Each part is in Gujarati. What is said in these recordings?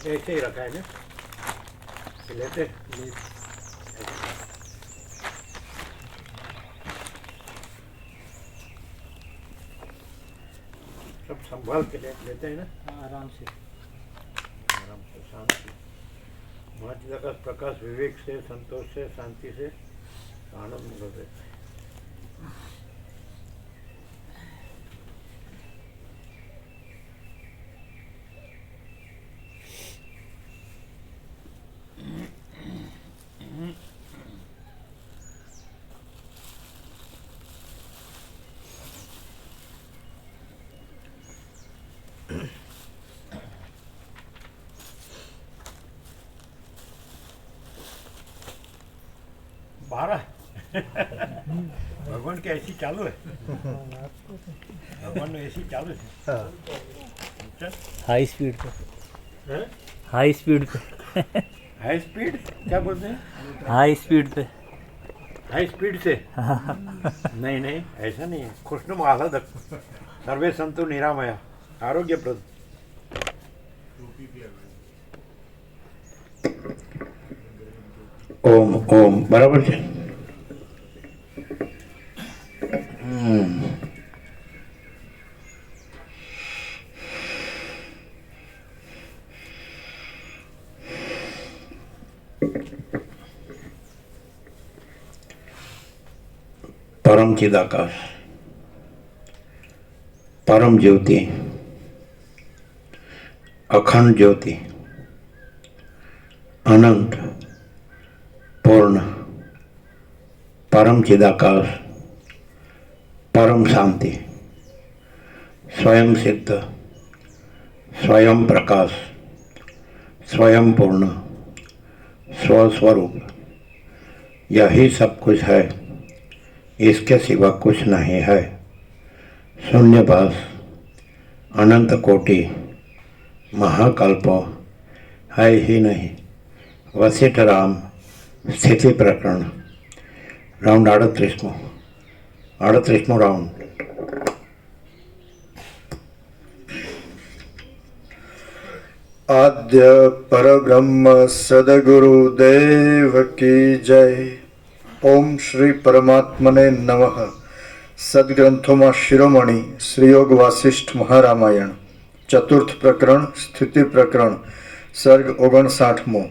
ऐसे ही रखा है ना, लेते सब संभाल के लेते हैं ना, आराम से शांति, महत्व का प्रकाश विवेक से, संतोष से, शांति से, आनंद में रहते हैं। बारह भगवान के ऐसी चालू है, भगवान ने ऐसी चालू है हाई स्पीड पे, हाई स्पीड पे हाई स्पीड क्या बोलते हैं, हाई स्पीड पे, हाई स्पीड से नहीं नहीं ऐसा नहीं है, खुशनुमा आह्लादक, सर्वे संतु निरामया, आरोग्यप्रद। ओम ओम बराबर છે। परम चिदाकाश, परम ज्योति, अखंड ज्योति, अनंत पूर्ण, परम चिदाकाश, परम शांति, स्वयं सिद्ध, स्वयं प्रकाश, स्वयं पूर्ण, स्वस्वरूप, यही सब कुछ है, इसके सिवा कुछ नहीं है। शून्यभास, अनंत कोटि, महाकल्प है ही नहीं। वशिष्ठ राम स्थिति प्रकरण राउंड 38मो राउंड। आद्य परब्रह्म सद्गुरुदेव की जय। ओम श्री परमात्मने नमः। सद्ग्रंथों शिरोमणि श्री योग वासिष्ठ महारामायण चतुर्थ प्रकरण स्थिति प्रकरण सर्ग 59मो।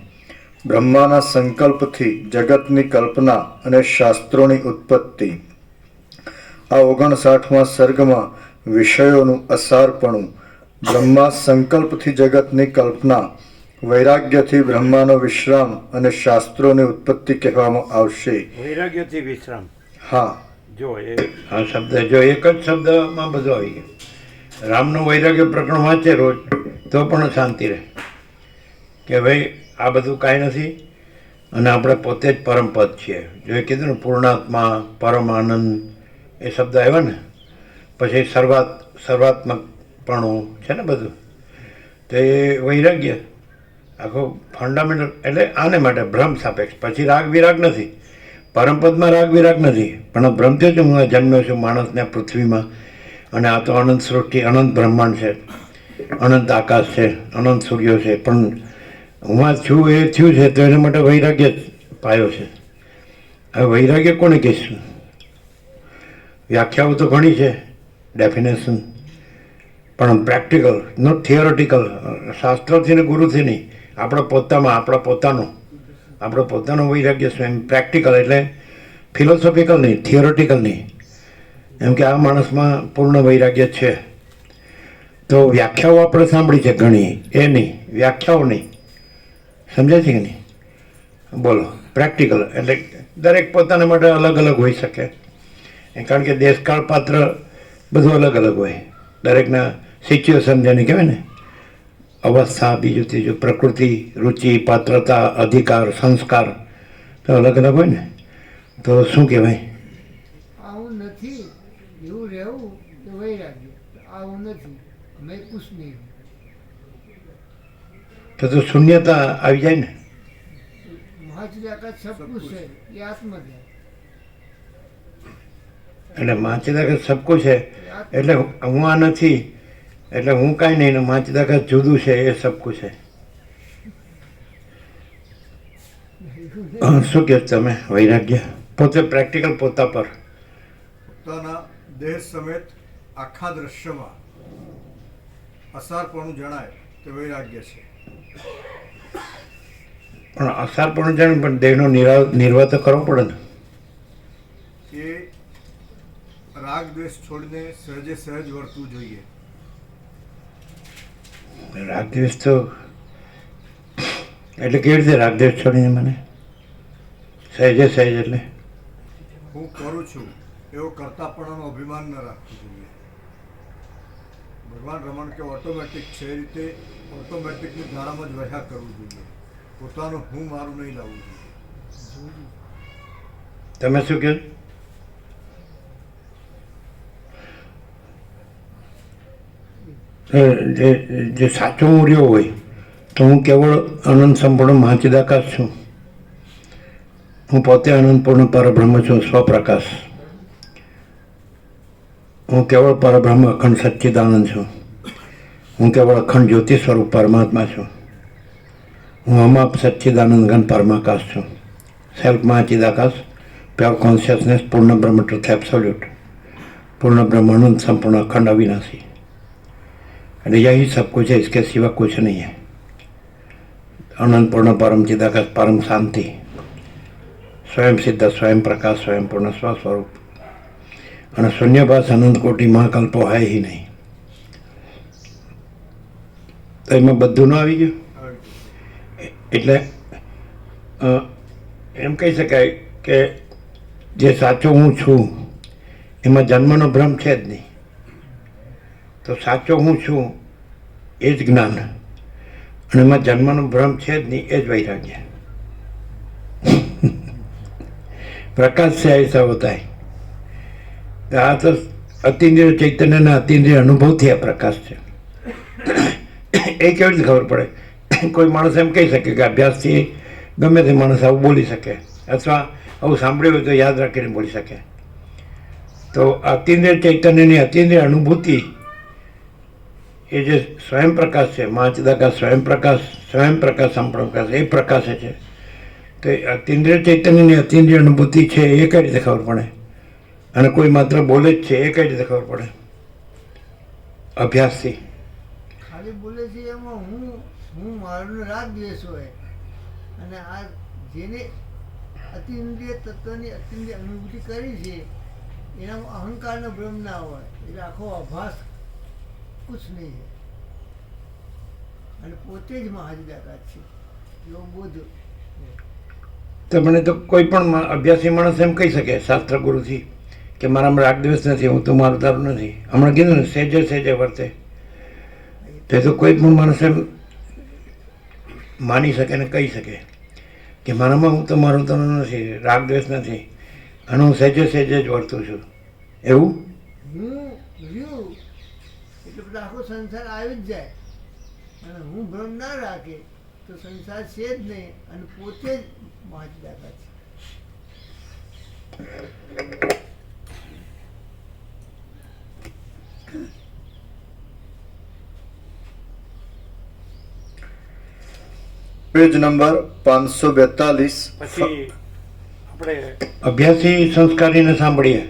બ્રહ્માના સંકલ્પથી જગતની કલ્પના અને શાસ્ત્રોની ઉત્પત્તિ। આ 59મા સર્ગમાં વિષયોનું અસારપણું, બ્રહ્મા સંકલ્પથી જગતની કલ્પના, વૈરાગ્યથી બ્રહ્માનો વિશ્રામ અને શાસ્ત્રોની ઉત્પત્તિ કહેવામાં આવશે। વૈરાગ્યથી વિશ્રામ, હા જો એ આ શબ્દ જો એક જ શબ્દમાં બધું આવી ગયું। રામનું વૈરાગ્ય પ્રકરણ વાંચે રોજ તો પણ શાંતિ રહે કે ભાઈ આ બધું કાંઈ નથી અને આપણે પોતે જ પરમપદ છીએ। જો એ કીધું ને પૂર્ણાત્મા, પરમ આનંદ, એ શબ્દ આવ્યા ને પછી સર્વાત્મકપણું છે ને બધું, તો એ વૈરાગ્ય આખો ફંડામેન્ટલ, એટલે આને માટે ભ્રમ સાપેક્ષ। પછી રાગ વિરાગ નથી, પરમપદમાં રાગ વિરાગ નથી, પણ ભ્રમ થયો છે હું જન્મ્યો છું માણસને પૃથ્વીમાં, અને આ તો અનંત સૃષ્ટિ, અનંત બ્રહ્માંડ છે, અનંત આકાશ છે, અનંત સૂર્યો છે, પણ હું છું એ થયું છે, તો એના માટે વૈરાગ્ય પાયો છે। હવે વૈરાગ્ય કોને કહીશું? વ્યાખ્યાઓ તો ઘણી છે, ડેફિનેશન, પણ પ્રેક્ટિકલ, નોટ થિયોરિટિકલ. શાસ્ત્રથી ને ગુરુથી નહીં, આપણા પોતાનો વૈરાગ્ય સ્વયં. પ્રેક્ટિકલ એટલે ફિલોસોફિકલ નહીં, થિયોરિટિકલ નહીં. એમ કે આ માણસમાં પૂર્ણ વૈરાગ્ય છે. તો વ્યાખ્યાઓ આપણે સાંભળી છે ઘણી, એ નહીં, વ્યાખ્યાઓ નહીં. સમજાય છે કે નહીં? બોલો. પ્રેક્ટિકલ એટલે દરેક પોતાના માટે અલગ અલગ હોઈ શકે, કારણ કે દેશકાળ પાત્ર બધું અલગ અલગ હોય. દરેકના સિચ્યુએશન જેને કહેવાય ને, અવસ્થા, બીજું ત્રીજું, પ્રકૃતિ, રુચિ, પાત્રતા, અધિકાર, સંસ્કાર તો અલગ અલગ હોય ને. તો શું કહેવાય? આવું નથી એવું રહેવું તો વૈરાગ્ય. આવું નથી મેં કુછ નહીં. તો શૂન્યતા આવી જાય ને. મહાચર્યા સબ કુછ है ये आत्मज्ञान. એટલે માચિદાકા સબકું છે એટલે હું આ નથી, એટલે હું કાંઈ નહીં, ને માચિદાકા જુદું છે એ સબકું છે. શું કહો તમે? વૈરાગ્ય પોતે પ્રેક્ટિકલ, પોતા પર પોતાના દેહ સમેત આખા દ્રશ્યમાં અસારપણું જણાય તે વૈરાગ્ય છે. પણ અસાર પણ જાણે, પણ દેહનો નિર્વાહ તો કરવો પડે ને. એ રાગ દ્વેષ છોડીને સહેજે સહેજ વર્તવું જોઈએ. રાગદ્વેષ તો એટલે કેવી રીતે રાગદ્વેષ છોડીને? મને સહેજે સહેજ એટલે હું કરું છું એવો કરતાપણાનો અભિમાન ન રાખવું જોઈએ. ભગવાન રમણ કે ઓટોમેટિક છે એ રીતે ઓટોમેટિકની ધારામાં જ વહ્યા કરવું જોઈએ. પોતાનું હું મારું નહીં લાવવું જોઈએ. તમે શું કહો? જે સાચો હું રહ્યો હોય તો હું કેવળ અનંત સંપૂર્ણ મહાચિદાકાશ છું. હું પોતે અનંતપૂર્ણ પરબ્રહ્મ છું, સ્વપ્રકાશ. હું કેવળ પરબ્રહ્મ અખંડ સચ્ચિદાનંદ છું. હું કેવળ અખંડ જ્યોતિ સ્વરૂપ પરમાત્મા છું. હું અમાપ સચ્ચિદાનંદ ઘન પરમાકાશ છું. સેલ્ફ મહાચિદાકાશ, પ્યોર કોન્શિયસનેસ, પૂર્ણ બ્રહ્મ, ટ્રુથ એબ્સોલ્यूट, पूर्ण ब्रह्मानंद, संपूर्ण अखंड अविनाशी. अरे यही सब कुछ है, इसके सिवा कुछ नहीं है. अनंत पूर्ण परम चिदाकाश, परम शांति, स्वयं सिद्ध, स्वयं प्रकाश, स्वयं पूर्ण स्वस्वरूप. અને શૂન્યભાસ અનંત કોટી મહાકલ્પો હે ही નહીં. તો એમાં બધું ન આવી ગયું. એટલે એમ કહી શકાય કે જે સાચો હું છું એમાં જન્મનો ભ્રમ છે જ નહીં. તો સાચો હું છું એ જ જ્ઞાન, અને એમાં જન્મનો ભ્રમ છે જ નહીં, એ જ વૈરાગ્ય. प्रकाश से ऐसा होता है. આ તો અતિન્દ્રિય ચૈતન્યના અતિન્દ્રિય અનુભવથી આ પ્રકાશ છે. એ કેવી રીતે ખબર પડે? કોઈ માણસ એમ કહી શકે કે અભ્યાસથી ગમે તે માણસ આવું બોલી શકે, અથવા આવું સાંભળ્યું હોય તો યાદ રાખીને બોલી શકે. તો અતિન્દ્રિય ચૈતન્યની અતિન્દ્રિય અનુભૂતિ એ જે સ્વયં પ્રકાશ છે, મહાચિદાકાશ સ્વયં પ્રકાશ સંપૂર્ણ પ્રકાશ, એ પ્રકાશ છે. તો અતિન્દ્રિય ચૈતન્યની અતિન્દ્રિય અનુભૂતિ છે એ કઈ રીતે ખબર પડે? અને કોઈ માત્ર બોલે જ છે એ કઈ રીતે ખબર પડે? અભ્યાસથી. ખાલી બોલે છે એમાં હું મારું રાગ દ્વેષ હોય, અને આ જેને અતિન્દ્રિય તત્વની અતિન્દ્રિય અનુભૂતિ કરી છે એનામાં અહંકારનો ભ્રમ ના હોય, એટલે આખો આભાસ કુછ નહીં. અને પોતે જ મહાચિદાકાશ છે એવો બોધ. તો મને તો કોઈ પણ અભ્યાસી માણસ એમ કહી શકે શાસ્ત્ર ગુરુથી કે મારામાં રાગદ્વેષ નથી, હું તો મારું તારું નથી. હમણાં કીધું ને, સહેજે સહેજે વર્તે. તો કોઈ પણ માણસ એમ માની શકે ને કહી શકે કે મારામાં હું તો મારું તારું નથી, રાગદ્વેષ નથી, અને હું સહેજે સહેજે જ વર્તું છું. એવું હું રહ્યું એટલે બધા આખો સંસાર આવી જ જાય. અને હું ભ્રમ ના રાખે તો સંસાર છે જ નહીં, અને પોતે જ મહાચિદાકાશ છે. Page number 542. પછી આપણે અભ્યાસી સંસ્કારીને સાંભળીએ.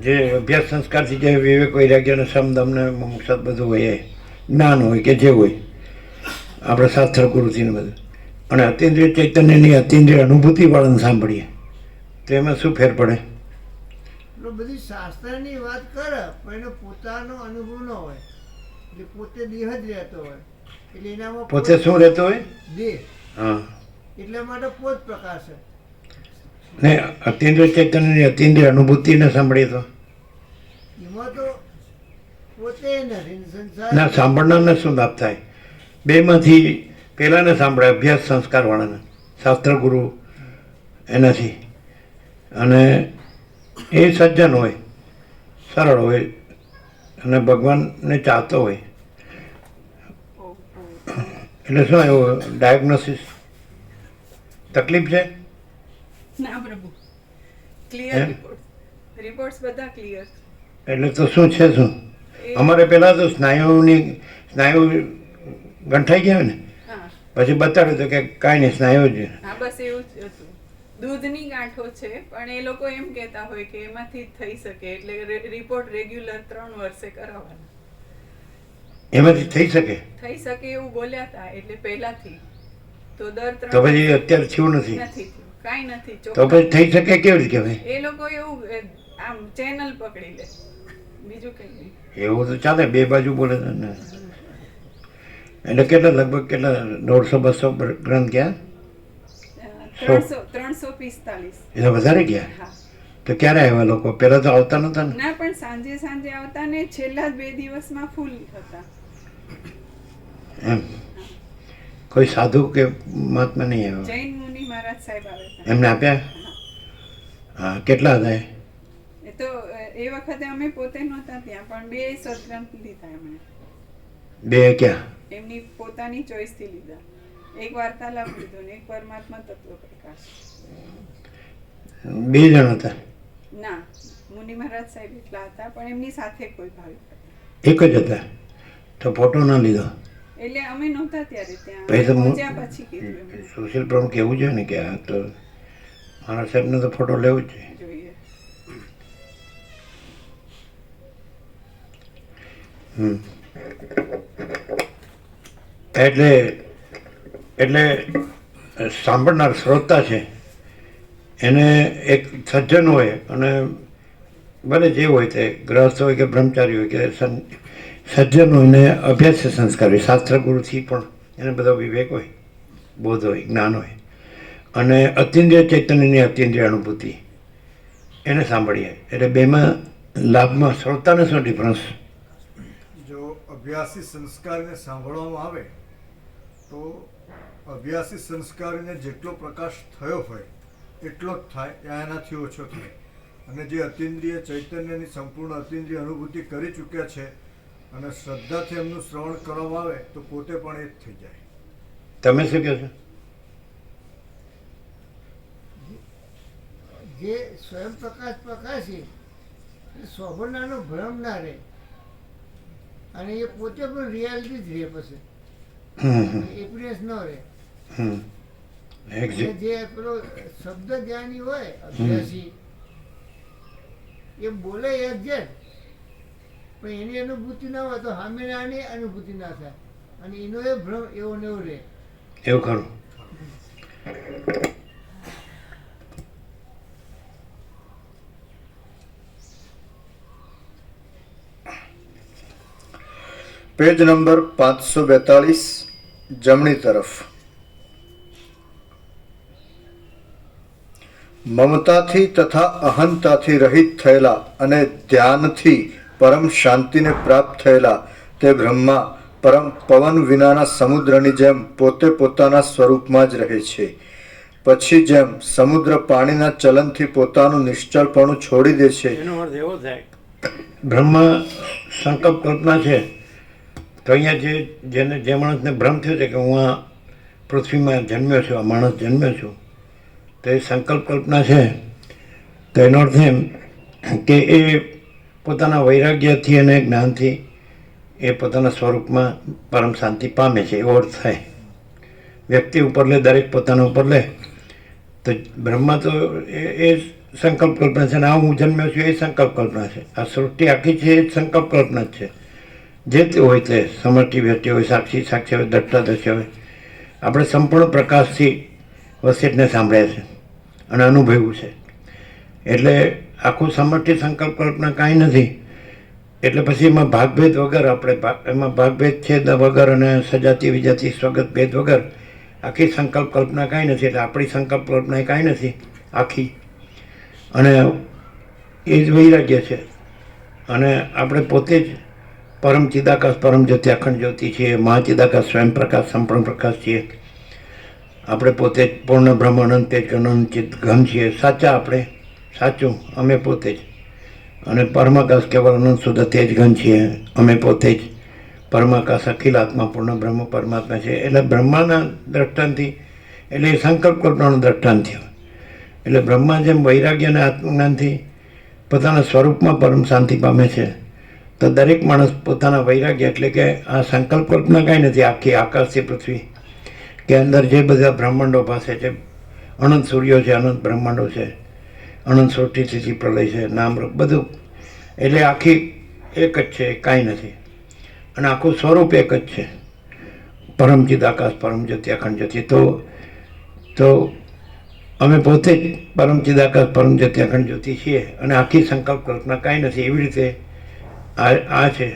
જે અભ્યાસ સંસ્કારથી જે વિવેક વૈરાગ્ય અને સમદમને મુક્ષત બધું હોય એ જ્ઞાન હોય કે જે હોય આપણે શાસ્ત્ર ગુરુથી ને બધું, અને અતિન્દ્રિય ચૈતન્યની અતિન્દ્રિય અનુભૂતિવાળાને સાંભળીએ તો એમાં શું ફેર પડે? એટલે બધી શાસ્ત્રની વાત કરે પણ એનો પોતાનો અનુભવ ન હોય, એટલે પોતે દેહ જ રહેતો હોય, એટલે એનામાં પોતે શું રહેતો હોય? દેહ. હા, એટલા માટે પોત પ્રકાશ છે. ને અતિન્દ્રિય ચૈતન્યની અતિન્દ્રિય અનુભૂતિને સાંભળીએ તો એમાં તો પોતે નથી સંસાર. ના, સાંભળનારને શું લાભ થાય? બેમાંથી પહેલાંને સાંભળે અભ્યાસ સંસ્કારવાળાને, શાસ્ત્ર ગુરુ એનાથી, અને એ સજ્જન હોય, સરળ હોય અને ભગવાનને ચાહતો હોય, એટલે શું એવું ડાયગ્નોસિસ તકલીફ છે? ના પ્રભુ, ક્લિયર રિપોર્ટ્સ બધા ક્લિયર. એટલે તો શું છે શું? અમારે પહેલાં તો સ્નાયુ ગંઠાઈ ગયા ને, હા પછી બતાડ્યું તો કે કાંઈ નહીં, સ્નાયુ જ. હા, બસ એવું જ હતું. દૂધની ગાંઠો છે, પણ એ લોકો એમ કહેતા હોય કે એમાંથી થઈ શકે, એટલે રિપોર્ટ રેગ્યુલર 3 વર્ષે કરાવવાના. એમાંથી થઈ શકે થઈ શકે એવું બોલ્યા હતા, એટલે પહેલાથી તો દર 3 તો પછી અત્યારે થયું નથી, નથી થયું, કાંઈ નથી. તો પછી થઈ શકે કેવી રીતે કહેવાય? એ લોકો એવું આમ ચેનલ પકડી લે, બીજું કંઈ નહીં. એવું તો ચાલે, બે બાજુ બોલે છે ને. એટલે કેટલા લગભગ કેટલા 150-200 ગ્રંથ ગયા? 345. એટલે વધારે ગયા. હા. તો ક્યારે આવ્યા લોકો? પહેલા તો આવતા નતા ને. ના, પણ સાંજે આવતા ને છેલ્લા 2 દિવસમાં ફૂલ હતા. એમ કોઈ સાધુ કે મહાત્મા નહીં આવ્યો? જૈન મુનિ મહારાજ સાહેબ આવે હતા. એમને આપ્યા? હા, કેટલા હતા? એ તો એ વખતે અમે પોતે નહોતા ત્યાં, પણ 2 સદગ્રંથ લીધા એમણે. બે ક્યાં? એમની પોતાની ચોઈસ થી લીધા. એક વાર્તાલાપ લીધો ને એક પરમાત્મા તત્વ પ્રકાશ. 2 જણ હતા? ના, મુનિ મહારાજ સાહેબ એટલા હતા, પણ એમની સાથે કોઈ ભાવિક હતા. એક જ હતા? તો ફોટો ના લીધો? એટલે અમે નહોતા ત્યારે ત્યાં, પછી તો પહોંચ્યા પછી કીધું એમણે. સુશીલ પ્રભુ કેવું જોઈએ ને કે આ તો મારા સાહેબને તો ફોટો લેવો જ જોઈએ. જોઈએ. એટલે સાંભળનાર શ્રોતા છે એને એક સજ્જન હોય, અને ભલે જે હોય તે ગ્રહસ્થ હોય કે બ્રહ્મચારી હોય કે સજ્જન હોય ને અભ્યાસ સંસ્કાર હોય, શાસ્ત્ર ગુરુથી પણ એને બધો વિવેક હોય, બોધ હોય, જ્ઞાન હોય, અને અતિન્દ્રિય ચૈતન્યની અતિન્દ્રિય અનુભૂતિ એને સાંભળીએ. એટલે બેમાં લાભમાં શ્રોતાને શું ડિફરન્સ? જો અભ્યાસી સંસ્કારને સાંભળવામાં આવે તો અભ્યાસી સંસ્કારને જેટલો પ્રકાશ થયો હોય એટલો જ થાય, ત્યાં એનાથી ઓછો થાય. અને જે અતિન્દ્રિય ચૈતન્યની સંપૂર્ણ અતિન્દ્રિય અનુભૂતિ કરી ચૂક્યા છે અને શ્રદ્ધાથી એમનું શ્રવણ કરવામાં આવે તો પોતે પણ એ જ થઈ જાય. તમે શું કહો છો? જે સ્વયં પ્રકાશ પ્રકાશી એ સ્વભાવનાનો ભ્રમ ના રહે, અને એ પોતે પણ રિયાલિટી જ રહે, પછી એપિરિયન્સ ન રહે. અને જે પેલો શબ્દ જ્ઞાની હોય અભ્યાસી, એ બોલે એક્ઝેક્ટ, પણ એની અનુભૂતિ ના હોય તો સામેનાની અનુભૂતિ ના થાય, અને એનો એ ભ્રમ એવો ને એવો રહે. એવું ખરું? પેજ નંબર 542, જમણી તરફ. મમતાથી તથા અહંતાથી રહિત થયેલા અને ધ્યાનથી પરમ શાંતિને પ્રાપ્ત થયેલા તે બ્રહ્મા પરમ પવન વિનાના સમુદ્રની જેમ પોતે પોતાના સ્વરૂપમાં જ રહે છે. પછી જેમ સમુદ્ર પાણીના ચલનથી પોતાનું નિશ્ચળપણું છોડી દે છે. એનો અર્થ એવો થાય, બ્રહ્મ સંકલ્પ કલ્પના છે તો અહીંયા જે માણસને ભ્રમ થયો છે કે હું આ પૃથ્વીમાં જન્મ્યો છું, આ માણસ જન્મ્યો છું, તો એ સંકલ્પ કલ્પના છે. તો એનો અર્થ એમ કે એ પોતાના વૈરાગ્યથી અને જ્ઞાનથી એ પોતાના સ્વરૂપમાં પરમ શાંતિ પામે છે, એવો અર્થ થાય. વ્યક્તિ ઉપર લે, દરેક પોતાના ઉપર લે તો બ્રહ્મા તો એ સંકલ્પ કલ્પના છે અને આ હું જન્મ્યો છું એ સંકલ્પ કલ્પના છે. આ સૃષ્ટિ આખી છે એ સંકલ્પ કલ્પના જ છે. જે તે હોય તે સમષ્ટિ વ્યક્તિ હોય, સાક્ષી સાક્ષી હોય, દ્રષ્ટા દ્રશ્ય હોય. આપણે સંપૂર્ણ પ્રકાશથી વસિષ્ઠને સાંભળ્યા છે અને અનુભવ્યું છે. એટલે આખું સમષ્ટિ સંકલ્પ કલ્પના કાંઈ નથી. એટલે પછી એમાં ભાગભેદ વગર એમાં ભાગભેદ છેદ વગર અને સજાતિ વિજાતિ સ્વગત ભેદ વગર આખી સંકલ્પ કલ્પના કાંઈ નથી. એટલે આપણી સંકલ્પ કલ્પના એ કાંઈ નથી આખી. અને એ જ વૈરાગ્ય છે. અને આપણે પોતે જ પરમ ચિદાકાશ પરમ જ્યોતિ અખંડ જ્યોતિ છીએ, મહાચિદાકાશ સ્વયં પ્રકાશ સંપૂર્ણ પ્રકાશ છીએ. આપણે પોતે જ પૂર્ણ બ્રહ્મ અનંત તેજ અનંત ચિત્ત ઘન છીએ. સાચા આપણે, સાચું અમે પોતે જ. અને પરમાકાશ કેવળ અનંત શુદ્ધ તેજ ઘન છીએ અમે પોતે જ. પરમાકાશ અખિલ આત્મા પૂર્ણ બ્રહ્મ પરમાત્મા છે. એટલે બ્રહ્માના દ્રષ્ટાંતથી એટલે એ સંકલ્પ કલ્પનાનું દ્રષ્ટાંત થયું. એટલે બ્રહ્મા જેમ વૈરાગ્ય અને આત્મજ્ઞાનથી પોતાના સ્વરૂપમાં પરમ શાંતિ પામે છે, તો દરેક માણસ પોતાના વૈરાગ્ય એટલે કે આ સંકલ્પ કલ્પના કાંઈ નથી. આખી આકાશથી પૃથ્વી કે અંદર જે બધા બ્રહ્માંડો પાસે છે, અનંત સૂર્યો છે, અનંત બ્રહ્માંડો છે, અનંત સૃષ્ટિ સ્થિતિ પ્રલય છે, નામરૂપ બધું. એટલે આખી એક જ છે, કાંઈ નથી. અને આખું સ્વરૂપ એક જ છે, પરમ ચિદાકાશ પરમ જ્યોતિ અખંડ જ્યોતિ. તો અમે પોતે જ પરમ ચિદાકાશ પરમ જ્યોતિ અખંડ જ્યોતિ છીએ અને આખી સંકલ્પ કલ્પના કાંઈ નથી. એવી રીતે આ છે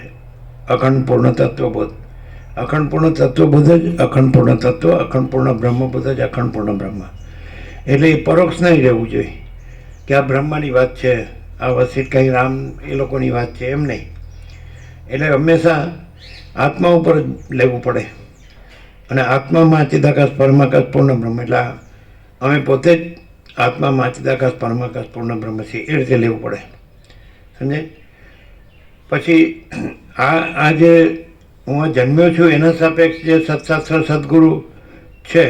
અખંડ પૂર્ણ તત્વબોધ. અખંડ પૂર્ણ તત્વબોધ જ અખંડ પૂર્ણ તત્વ, અખંડ પૂર્ણ બ્રહ્મબોધ જ અખંડ પૂર્ણ બ્રહ્મ. એટલે એ પરોક્ષ નહીં રહેવું જોઈએ કે આ બ્રહ્માની વાત છે, આ વસિષ્ઠ કંઈ રામ એ લોકોની વાત છે, એમ નહીં. એટલે હંમેશા આત્મા ઉપર લેવું પડે. અને આત્મામાં ચિદાકાશ પરમાકાશ પૂર્ણ બ્રહ્મ. એટલે અમે પોતે જ આત્મામાં ચિદાકાશ પરમાકાશ પૂર્ણ બ્રહ્મ છીએ, એ રીતે લેવું પડે. સમજે? પછી આ જે હું આ જન્મ્યો છું એના સાપેક્ષ જે સત્શાસ્ત્ર સદગુરુ છે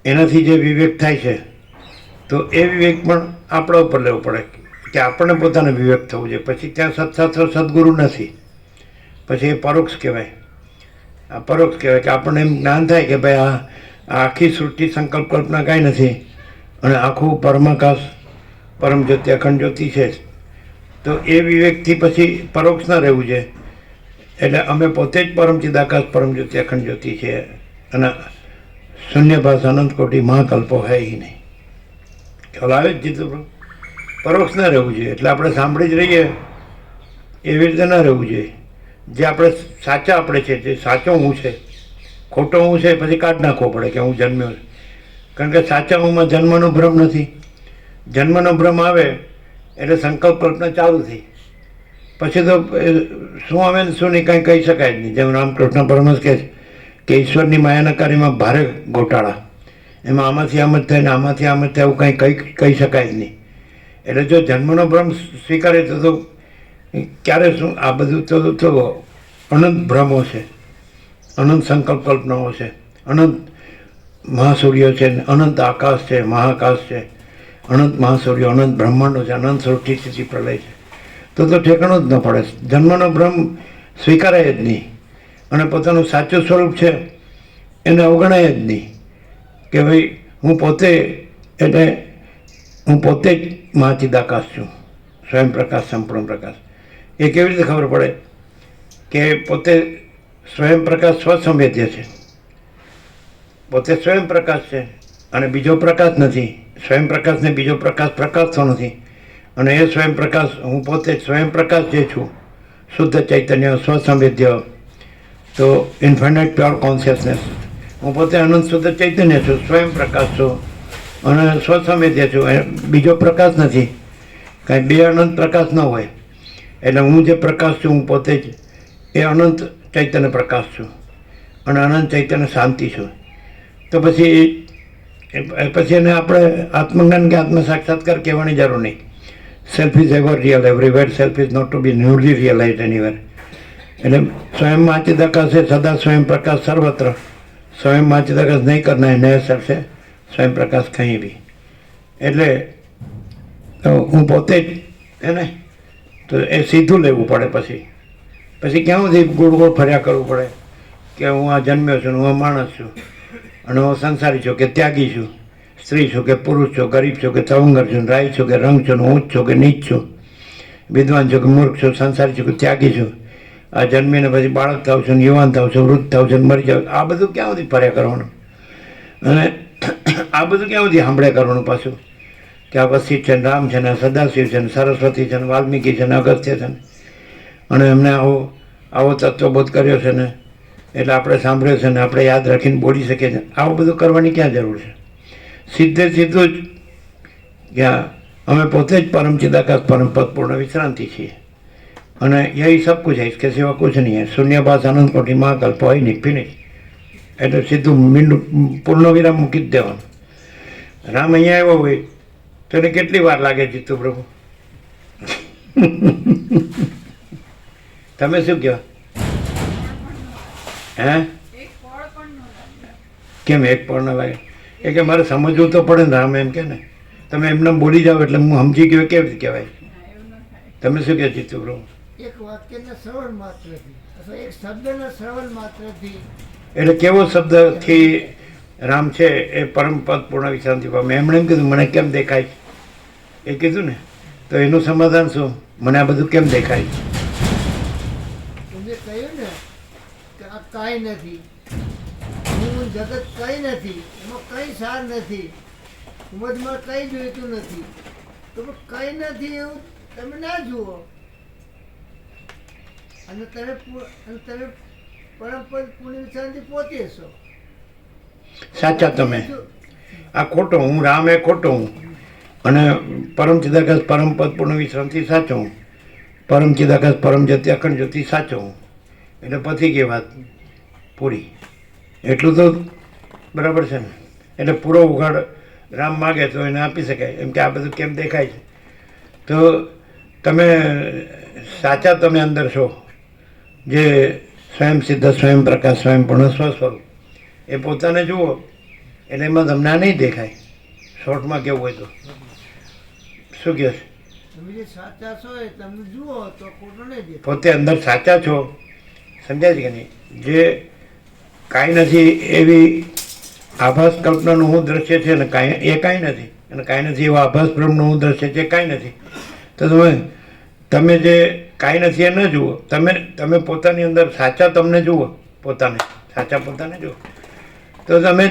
એનાથી જે વિવેક થાય છે, તો એ વિવેક પણ આપણા ઉપર લેવો પડે કે આપણને પોતાને વિવેક થવું જોઈએ. પછી ત્યાં સત્શાસ્ત્ર સદગુરુ નથી, પછી એ પરોક્ષ કહેવાય. આ પરોક્ષ કહેવાય કે આપણને એમ જ્ઞાન થાય કે ભાઈ આ આખી સૃષ્ટિ સંકલ્પ કલ્પના કાંઈ નથી અને આખું પરમાકાશ પરમ જ્યોતિ અખંડ જ્યોતિ છે. તો એ વિવેકથી પછી પરોક્ષ ન રહેવું છે. એટલે અમે પોતે જ પરમ ચિદાકાશ પરમ જ્યોતિ અખંડ જ્યોતિ છે અને શૂન્યભાસ અનંત કોટી મહાકલ્પો હે નહીં. ખ્યાલ આવે જ જીતું? પરોક્ષ ન રહેવું જોઈએ. એટલે આપણે સાંભળી જ રહીએ એવી રીતે ન રહેવું જોઈએ. જે આપણે સાચા આપણે છે, જે સાચો હું છે, ખોટો હું છે પછી કાઢ નાખવો પડે કે હું જન્મ્યો. કારણ કે સાચા હુંમાં જન્મનો ભ્રમ નથી. જન્મનો ભ્રમ આવે એટલે સંકલ્પ કલ્પના ચાલુ થઈ, પછી તો શું આવે ને શું નહીં કાંઈ કહી શકાય જ નહીં. જેમ રામકૃષ્ણ પરમહંસ કહે છે કે ઈશ્વરની માયાના કાર્યમાં ભારે ગોટાળા, એમાં આમાંથી આમ જ થાય ને આમાંથી આમ જ થાય એવું કાંઈ કહી શકાય જ નહીં. એટલે જો જન્મનો ભ્રમ સ્વીકારે તો ક્યારે શું આ બધું તો અનંત ભ્રમો છે, અનંત સંકલ્પ કલ્પનાઓ છે, અનંત મહાસૂર્યો છે, અનંત આકાશ છે, મહાકાશ છે, અનંત મહાસૂર્યો, અનંત બ્રહ્માંડો છે, અનંત સૃષ્ટિ સ્થિતિ પ્રલય છે. તો ઠેકાણું જ ન પડે. જન્મનો ભ્રમ સ્વીકારાય જ નહીં અને પોતાનું સાચું સ્વરૂપ છે એને અવગણાય જ નહીં કે ભાઈ હું પોતે જ મહાચિદાકાશ છું, સ્વયં પ્રકાશ સંપૂર્ણ પ્રકાશ. એ કેવી રીતે ખબર પડે કે પોતે સ્વયં પ્રકાશ સ્વસંવેદ્ય છે, પોતે સ્વયં પ્રકાશ છે અને બીજો પ્રકાશ નથી. સ્વયં પ્રકાશને બીજો પ્રકાશ પ્રકાશતો નથી. અને એ સ્વયં પ્રકાશ હું પોતે સ્વયં પ્રકાશ જે છું, શુદ્ધ ચૈતન્ય સ્વસંવેદ્ય, તો ઇન્ફાઇનાઇટ પ્યોર કોન્શિયસનેસ. હું પોતે અનંત શુદ્ધ ચૈતન્ય છું, સ્વયં પ્રકાશ છું અને સ્વસંવેદ્ય છું. બીજો પ્રકાશ નથી. કાંઈ બે અનંત પ્રકાશ ન હોય. એટલે હું જે પ્રકાશ છું હું પોતે જ એ અનંત ચૈતન્ય પ્રકાશ છું અને અનંત ચૈતન્ય શાંતિ છું. તો પછી એને આપણે આત્મજ્ઞાન કે આત્મ સાક્ષાત્કાર કહેવાની જરૂર નહીં. Self is ever real everywhere, self is not to be newly realize anywhere. એટલે સ્વયં ચિદાકાશ છે સદા સ્વયં પ્રકાશ સર્વત્ર. સ્વયં ચિદાકાશ નહીં કરના है नया सेल्फ है स्वयं प्रकाश कहीं भी. એટલે તો હું પોતે જ એને તો એ સીધું લેવું પડે. પછી ક્યાં સુધી ગોળ ગોળ ફર્યા કરવું પડે કે હું આ જન્મ્યો છું, હું આ માણસ છું અને હું સંસારી છું કે ત્યાગી છું. સ્ત્રી છો કે પુરુષ છો, ગરીબ છો કે તવંગર છો, રાય છો કે રંગ છો, ઊંચ છો કે નીચ છો, વિદ્વાન છો કે મૂર્ખ છો, સંસારી છો કે ત્યાગી છો, આ જન્મીને પછી બાળક થાવ છો, યુવાન થાવ છો, વૃદ્ધ થાવ છો, મરી જાવ, આ બધું ક્યાં સુધી ફર્યા કરવાનું? અને આ બધું ક્યાં સુધી સાંભળ્યા કરવાનું પાછું? કે આ વશિષ્ઠ છે ને, રામ છે ને, સદાશિવ છે ને, સરસ્વતી છે ને, વાલ્મીકી છે ને, અગસ્ત્ય છે ને, અને એમને આવો તત્વબોધ કર્યો છે ને, એટલે આપણે સાંભળ્યો છે ને, આપણે યાદ રાખીને બોલી શકીએ છીએ. આવું બધું કરવાની ક્યાં જરૂર છે? સીધે સીધું જ ક્યાં અમે પોતે જ પરમ ચિદાકાશ પરમ પદ પૂર્ણ વિશ્રાંતિ છીએ, અને યહી સબ કુછ है, इसके सिवा कुछ नहीं है. શૂન્યભાસ અનંત કોટી મહાકલ્પ હોય નહીં, ફિનિશ. એટલે સીધું મીંડું પૂર્ણ વિરામ મૂકી જ દેવાનું. રામ અહીંયા આવ્યો હોય તો એને કેટલી વાર લાગે જીતુ પ્રભુ? તમે શું કહો? હે, એક ફળ પણ ન લાગે. કેમ એક પણ ન લાગે? એ કે મારે સમજવું તો પડે ને. રામ એમ કે ને તમે એમને બોલી જાઓ એટલે હું સમજી ગયો, કેવી રીતે કહેવાય? ના, એવું ન થાય. તમે શું કહો જીતુ પ્રભુ? એક વાક્યના શ્રવણ માત્રથી અથવા એક શબ્દના શ્રવણ માત્રથી એટલે કેવો શબ્દથી રામ છે એ પરમ પદ પૂર્ણ વિશ્રાંતિ પામે? એમણે એમ કીધું મને કેમ દેખાય છે, એ કીધું ને, તો એનું સમાધાન શું? મને આ બધું કેમ દેખાય છે? તમે કહ્યું ને કે આ કાંઈ નથી, હું જગત કંઈ નથી, એમાં કંઈ સાર નથી, ઉમદમાં કંઈ જોઈતું નથી, તો પણ કંઈ નથી એવું તમે ના જુઓ, અને તમે પરમપદ પુણ્ય વિચારથી પોતે છો. સાચા તમે. આ ખોટો હું, રામ એ ખોટો હું, અને પરમ ચિદાકાશ પરમ પદ પૂર્ણ વિશ્રાંતિ સાચો હું, પરમ ચિદાકાશ પરમ જ્યોતિ અખંડ જ્યોતિ સાચો હું. એટલે પછી કે વાત પૂરી. એટલું તો બરાબર છે ને? એટલે પૂરો ઉઘાડ રામ માગે તો એને આપી શકાય. એમ કે આ બધું કેમ દેખાય છે? તો તમે સાચા તમે અંદર છો, જે સ્વયં સિદ્ધ, સ્વયં પ્રકાશ, સ્વયં પૂર્ણ સ્વસ્વરૂપ, એ પોતાને જુઓ એટલે એમાં તમને આ નહીં દેખાય. શોર્ટમાં કેવું હોય તો શું કહે છે? તમે જે સાચા છો એ તમે જુઓ તો ખોટું નહીં દેખાય. પોતે અંદર સાચા છો, સમજાય છે કે નહીં? જે કાંઈ નથી એવી આભાસ કલ્પનાનું હું દ્રશ્ય છે ને કાંઈ એ કાંઈ નથી, અને કાંઈ નથી એવા આભાસ બ્રહ્મનું હું દ્રશ્ય છે કાંઈ નથી. તો તમે જે કાંઈ નથી એ ન જુઓ, તમે પોતાની અંદર સાચા તમને જુઓ, પોતાને સાચા પોતાને જુઓ, તો તમે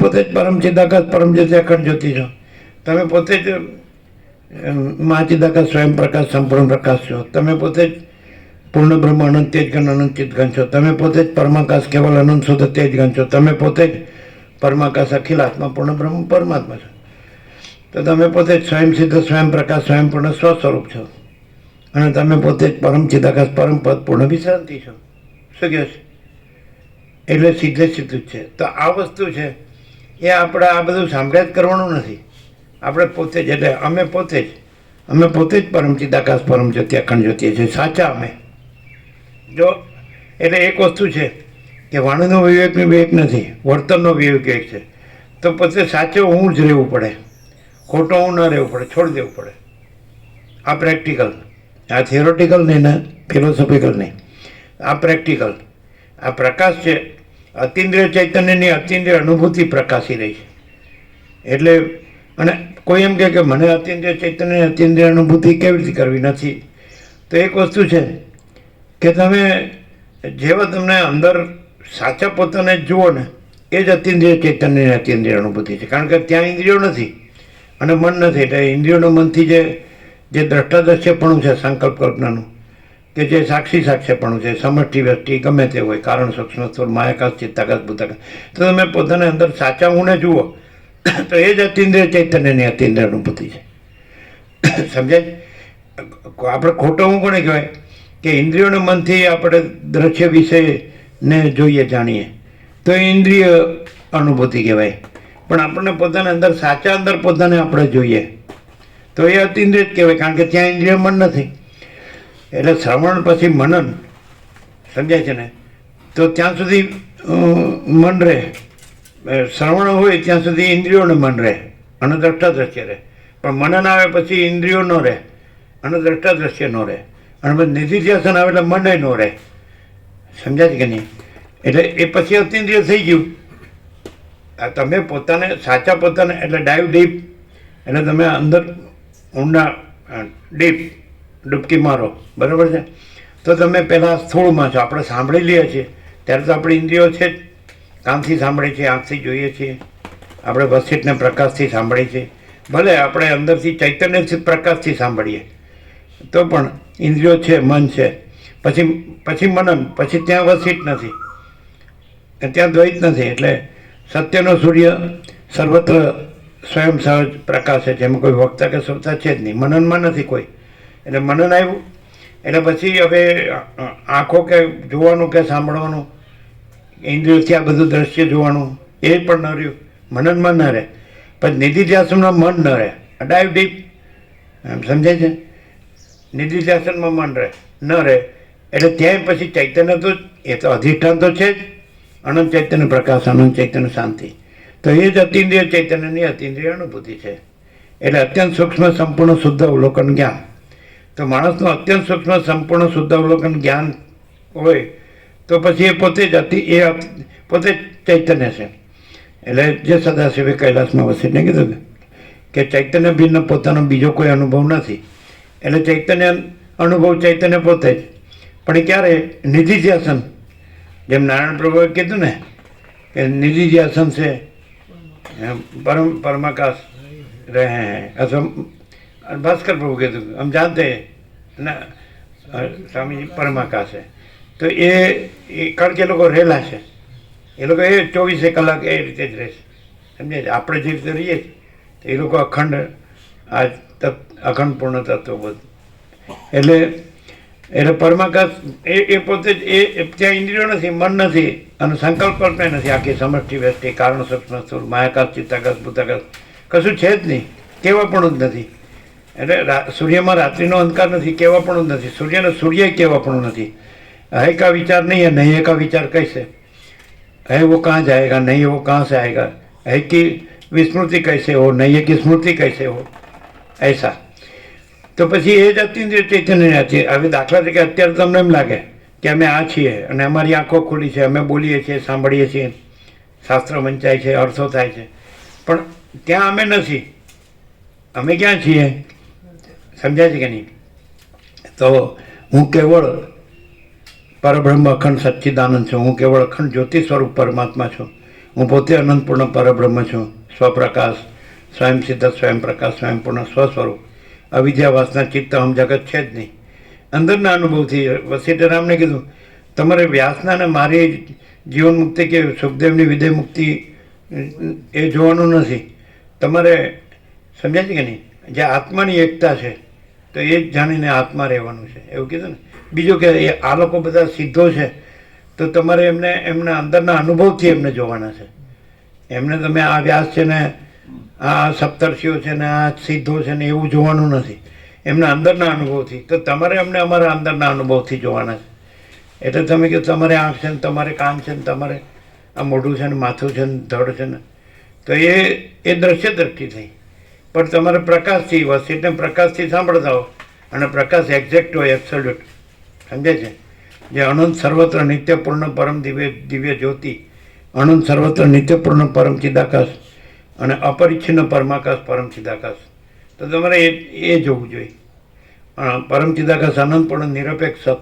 પોતે જ પરમ ચિદાકાશ પરમ જ્યોતિ અખંડ જ્યોતિ છો. તમે પોતે જ મહાચિદાકાશ સ્વયં પ્રકાશ સંપૂર્ણ પ્રકાશ છો. તમે પોતે જ પૂર્ણ બ્રહ્મ અનંત તેજગણ અનંત ચિતગણ છો. તમે પોતે જ પરમાકાશ કેવલ અનંત શુદ્ધ તેજગણ છો. તમે પોતે જ પરમાકાશ અખિલાત્મા પૂર્ણ બ્રહ્મ પરમાત્મા છો. તો તમે પોતે જ સ્વયં સિદ્ધ, સ્વયં પ્રકાશ, સ્વયં પૂર્ણ સ્વસ્વરૂપ છો, અને તમે પોતે જ પરમ ચિદાકાશ પરમ પદ પૂર્ણ વિશ્રાંતિ છો. શું કહે છે? એટલે સીધે સીધું જ છે. તો આ વસ્તુ છે એ આપણે આ બધું સાંભળ્યા જ કરવાનું નથી. આપણે પોતે જ, એટલે અમે પોતે જ પરમ ચિદાકાશ પરમ જ્યોતિ અખંડ જ્યોતિ છે, સાચા અમે. જો એટલે એક વસ્તુ છે કે વાણીનો વિવેક નથી, વર્તનનો વિવેક છે. તો પોતે સાચો હું જ રહેવું પડે, ખોટો હું ન રહેવું પડે, છોડી દેવું પડે. આ પ્રેક્ટિકલ, આ થિયોરિટિકલ નહીં ને ફિલોસોફિકલ નહીં, આ પ્રેક્ટિકલ. આ પ્રકાશ છે અતિન્દ્રિય ચૈતન્યની અતિન્દ્રિય અનુભૂતિ પ્રકાશી રહી છે. એટલે અને કોઈ એમ કહે કે મને અતિન્દ્રિય ચૈતન્યની અતિન્દ્રિય અનુભૂતિ કેવી રીતે કરવી નથી, તો એક વસ્તુ છે કે તમે જેવા તમને અંદર સાચા પોતાને જુઓ ને એ જ અતિન્દ્રિય ચૈતન્યની અતિન્દ્રિય અનુભૂતિ છે. કારણ કે ત્યાં ઇન્દ્રિયો નથી અને મન નથી. એટલે ઇન્દ્રિયોના મનથી જે દ્રષ્ટાદ્રશ્યપણું છે સંકલ્પ કલ્પનાનું, કે જે સાક્ષીપણું છે, સમષ્ટિ વ્યષ્ટિ ગમે તે હોય, કારણ સૂક્ષ્મ સ્થૂળ માયાકાશ ચિત્તાકાશ ભૂતાકાશ, તો તમે પોતાને અંદર સાચા હુંને જુઓ તો એ જ અતિન્દ્રિય ચૈતન્યની અતિન્દ્રિય અનુભૂતિ છે. સમજાય? આપણે ખોટો હું કોને કહેવાય કે ઇન્દ્રિયોના મનથી આપણે દ્રશ્ય વિષયને જોઈએ જાણીએ તો એ ઇન્દ્રિય અનુભૂતિ કહેવાય. પણ આપણને પોતાને અંદર સાચા અંદર પોતાને આપણે જોઈએ તો એ અતિન્દ્રિય જ કહેવાય, કારણ કે ત્યાં ઇન્દ્રિય મન નથી. એટલે શ્રવણ પછી મનન, સમજાય છે ને? તો ત્યાં સુધી મન રહે, શ્રવણ હોય ત્યાં સુધી ઇન્દ્રિયોને મન રહે અને દ્રષ્ટાદ્રશ્ય રહે. પણ મનન આવે પછી ઇન્દ્રિયો ન રહે અને દ્રષ્ટાદ્રશ્ય ન રહે, અને પછી નિધિધ્યાસન આવે એટલે મન ન રહે. સમજાય છે કે નહીં? એટલે એ પછી અતિન્દ્રિય થઈ ગયું. આ તમે પોતાને સાચા પોતાને એટલે ડાઈવ ડીપ એટલે તમે અંદર ઊંડા ડીપ ડૂબકી મારો, બરાબર છે. તો તમે પહેલાં સ્થૂળમાં છો. આપણે સાંભળી લઈએ છીએ ત્યારે તો આપણી ઇન્દ્રિયો છે જ, કાનથી સાંભળીએ છીએ, આંખથી જોઈએ છીએ, આપણે વસીટને પ્રકાશથી સાંભળીએ છીએ. ભલે આપણે અંદરથી ચૈતન્યથી પ્રકાશથી સાંભળીએ તો પણ ઇન્દ્રિયો છે, મન છે. પછી મનન, પછી ત્યાં વસીટ નથી, ત્યાં દ્વૈત નથી. એટલે સત્યનો સૂર્ય સર્વત્ર સ્વયં સહજ પ્રકાશ છે, જેમાં કોઈ વક્તા કે શ્રોતા છે જ નહીં. મનનમાં નથી કોઈ. એટલે મનન આવ્યું એટલે પછી હવે આંખો કે જોવાનું કે સાંભળવાનું, ઇન્દ્રિયોથી આ બધું દ્રશ્ય જોવાનું એ પણ ન રહ્યું, મનનમાં ન રહે. પછી નિધિધ્યાસનમાં મન ન રહે, ડાઈવ ડીપ, એમ સમજાય છે. નિધિધ્યાસનમાં મન રહે ન રહે એટલે ત્યાંય પછી ચૈતન્ય તો એ તો અધિષ્ઠાન તો છે જ, અનંત ચૈતન્ય પ્રકાશ, અનંત ચૈતન્ય શાંતિ. તો એ જ અતિન્દ્રિય ચૈતન્યની અતિન્દ્રિય અનુભૂતિ છે. એટલે અત્યંત સૂક્ષ્મ સંપૂર્ણ શુદ્ધ અવલોકન જ્ઞાન. તો માણસનું અત્યંત સૂક્ષ્મ સંપૂર્ણ શુદ્ધ અવલોકન જ્ઞાન હોય તો પછી એ પોતે જ ચૈતન્ય છે. એટલે જે સદાશિવે કૈલાસમાં વસીને કીધું કે ચૈતન્ય ભિન્ન પોતાનો બીજો કોઈ અનુભવ નથી. એટલે ચૈતન્ય અનુભવ ચૈતન્ય પોતે જ. પણ એ ક્યારે? નિધિધ્યાસન. જેમ નારાયણ પ્રભુએ કીધું ને કે નિધિધ્યાસન છે પરમાકાશ રહે હૈ, અથવા ભાસ્કર પ્રભુ કીધું હમ જાનતે ના સ્વામીજી પરમાકાશ છે. તો એ કારણ કે એ લોકો રહેલા છે, એ લોકો એ 24 કલાક એ રીતે જ રહેશે, સમજે છે. આપણે જે રીતે રહીએ તો એ લોકો અખંડ પૂર્ણ તત્વ બધું. એટલે પરમાકાશ એ પોતે જ એ ત્યાં ઇન્દ્રિયો નથી, મન નથી અને સંકલ્પ પણ નથી. આખી સમષ્ટિ વ્યષ્ટિ કારણ સૂક્ષ્મ સ્થૂળ માયાકાશ ચિત્તાકાશ ભૂતાકાશ કશું છે જ નહીં, કેવા પણ જ નથી. એટલે સૂર્યમાં રાત્રિનો અંધકાર નથી, કેવા પણ જ નથી. સૂર્ય કેવા પણ નથી. है का विचार नहीं है, नहीं है का विचार कैसे है, वो कहाँ जाएगा, नहीं है वो कहाँ से आएगा, है की विस्मृति कैसे हो, नहीं है की स्मृति कैसे हो, ऐसा. તો પછી એ જ અતિન્દ્રિય ચૈતન્ય છે. હવે દાખલા તરીકે અત્યારે તમને એમ લાગે કે અમે આ છીએ અને અમારી આંખો ખુલી છે, અમે બોલીએ છીએ, સાંભળીએ છીએ, શાસ્ત્ર વંચાય છે, અર્થો થાય છે, પણ ત્યાં અમે નથી. અમે ક્યાં છીએ? સમજાય છે કે નહીં? તો હું કેવળ પરબ્રહ્મ અખંડ સચ્ચિદાનંદ છું, હું કેવળ અખંડ જ્યોતિ સ્વરૂપ પરમાત્મા છું, હું પોતે અનંતપૂર્ણ પરબ્રહ્મ છું, સ્વપ્રકાશ, સ્વયં સિદ્ધ, સ્વયં પ્રકાશ, સ્વયંપૂર્ણ સ્વસ્વરૂપ. અવિદ્યા વાસના ચિત્ત હમ જગત છે જ નહીં. અંદરના અનુભવથી વસીઠરામને કીધું તમારે વ્યાસના ને મારી જીવન મુક્તિ કે સુખદેવની વિદેહ મુક્તિ એ જોવાનું નથી. તમારે સમજાય છે કે નહીં? જે આત્માની એકતા છે તો એ જ જાણીને આત્મા રહેવાનું છે, એવું કીધું ને. બીજું કે આ લોકો બધા સિદ્ધો છે તો તમારે એમના અંદરના અનુભવથી એમને જોવાના છે. એમને તમે આ વ્યાસ છે ને આ સપ્તર્ષિઓ છે ને આ સિદ્ધો છે ને એવું જોવાનું નથી, એમના અંદરના અનુભવથી. તો તમારે અમને અમારા અંદરના અનુભવથી જોવાના છે. એટલે તમે કહો તમારે આંખ છે ને તમારે કાન છે ને તમારે આ મોઢું છે ને માથું છે ને ધડ છે ને, તો એ દ્રશ્ય દ્રષ્ટિ થઈ. પણ તમારે પ્રકાશથી વસીને પ્રકાશથી સાંભળતા હો અને પ્રકાશ એક્ઝેક્ટ હોય, એબ્સોલ્યુટ, સમજે છે. જે અનંત સર્વત્ર નિત્યપૂર્ણ પરમ દિવ્ય જ્યોતિ, અનંત સર્વત્ર નિત્યપૂર્ણ પરમ ચિદાકાશ અને અપરિચ્છિન્ન પરમાકાશ પરમ ચિદાકાશ. તો તમારે એ જોવું જોઈએ. પરમ ચિદાકાશ અનંતપૂર્ણ નિરપેક્ષ સત,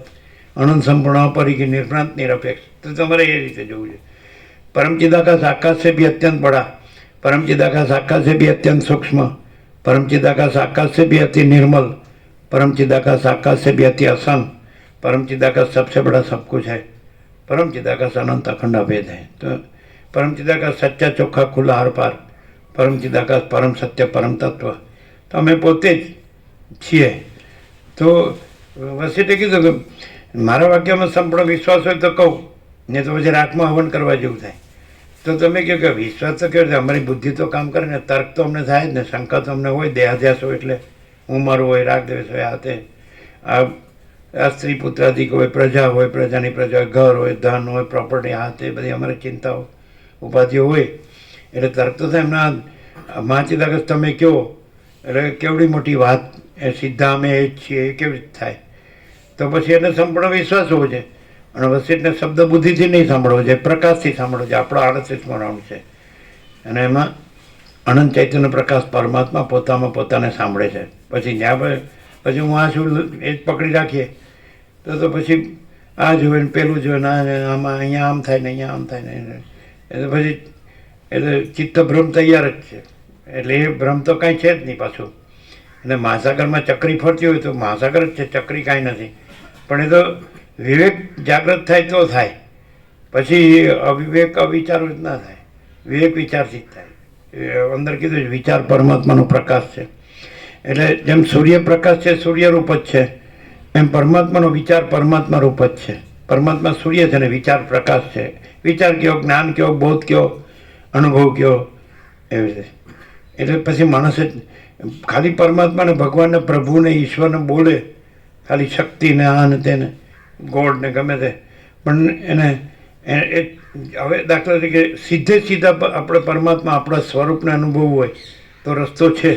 અનંત સંપૂર્ણ अपरिघी निर्भ्रांत निरपेक्ष. तो તમારે એ રીતે જોવું જોઈએ. परम चिदाकाश आकाश से भी अत्यंत बड़ा, परम चिदाकाश आकाश से भी अत्यंत सूक्ष्म, परम चिदाकाश आकाश से भी अति निर्मल, परम चिदाकाश आकाश से भी अति असंग, परम चिदाकाश सबसे बड़ा सब कुछ है, परम चिदाकाश अनंत अखंड अभेद है. तो परम चिदाकाश सच्चा ચોખ્ખા ખુલ્લા હર પાર, પરમ ચિદાકાશ પરમ સત્ય પરમ તત્વ. તો અમે પોતે જ છીએ. તો વસીઠે કીધું કે મારા વાક્યમાં સંપૂર્ણ વિશ્વાસ હોય તો કહું, ને તો પછી રાખમાં હવન કરવા જેવું થાય. તો તમે કહો કે વિશ્વાસ તો કેવો છે, અમારી બુદ્ધિ તો કામ કરે ને, તર્ક તો અમને થાય જ ને, શંકા તો અમને હોય, દેહાધ્યાસ હોય, એટલે હું મારું હોય, રાગ દ્વેષ હોય, આ તે આ સ્ત્રી પુત્રાધિક હોય, પ્રજા હોય, પ્રજાની પ્રજા હોય, ઘર હોય, ધન હોય, પ્રોપર્ટી, આ તે બધી અમારી ચિંતાઓ ઉપાધિઓ હોય. એટલે તર્ક તો થાય. એમના મહાચિદાકાશ તમે કહો એટલે કેવડી મોટી વાત, એ સીધા અમે એ જ છીએ એ કેવી રીતે થાય? તો પછી એને સંપૂર્ણ વિશ્વાસ હોવો છે. અને વસીઠને શબ્દ બુદ્ધિથી નહીં સાંભળવો જોઈએ, પ્રકાશથી સાંભળવો જોઈએ. આપણો 38મો રાઉન્ડ છે. અને એમાં અનંત ચૈતન્ય પ્રકાશ પરમાત્મા પોતામાં પોતાને સાંભળે છે. પછી જ્યાં પછી હું આ છું એ જ પકડી રાખીએ તો પછી આ જોવે ને પેલું જોવે ને આમાં અહીંયા આમ થાય ને અહીંયા આમ થાય ને એટલે પછી એટલે ચિત્ત ભ્રમ તૈયાર જ છે. એટલે એ ભ્રમ તો કાંઈ છે જ નહીં પાછું. અને મહાસાગરમાં ચક્રી ફરતી હોય તો મહાસાગર જ છે, ચક્રી કાંઈ નથી. પણ એ તો વિવેક જાગૃત થાય તો થાય, પછી અવિવેક અવિચારો જ ના થાય. વિવેક વિચારથી જ થાય. અંદર કીધું છે વિચાર પરમાત્માનો પ્રકાશ છે. એટલે જેમ સૂર્ય પ્રકાશ છે, સૂર્ય રૂપ જ છે, એમ પરમાત્માનો વિચાર પરમાત્મા રૂપ જ છે. પરમાત્મા સૂર્ય છે ને વિચાર પ્રકાશ છે. વિચાર કયો, જ્ઞાન કયો, બોધ કયો, અનુભવ કયો, એવી રીતે. એટલે પછી માણસે ખાલી પરમાત્માને, ભગવાનને, પ્રભુને, ઈશ્વરને બોલે, ખાલી શક્તિને આ ને તેને ગોડને ગમે તે, પણ એને હવે દાખલા તરીકે સીધા આપણે પરમાત્મા આપણા સ્વરૂપને અનુભવવું હોય તો રસ્તો છે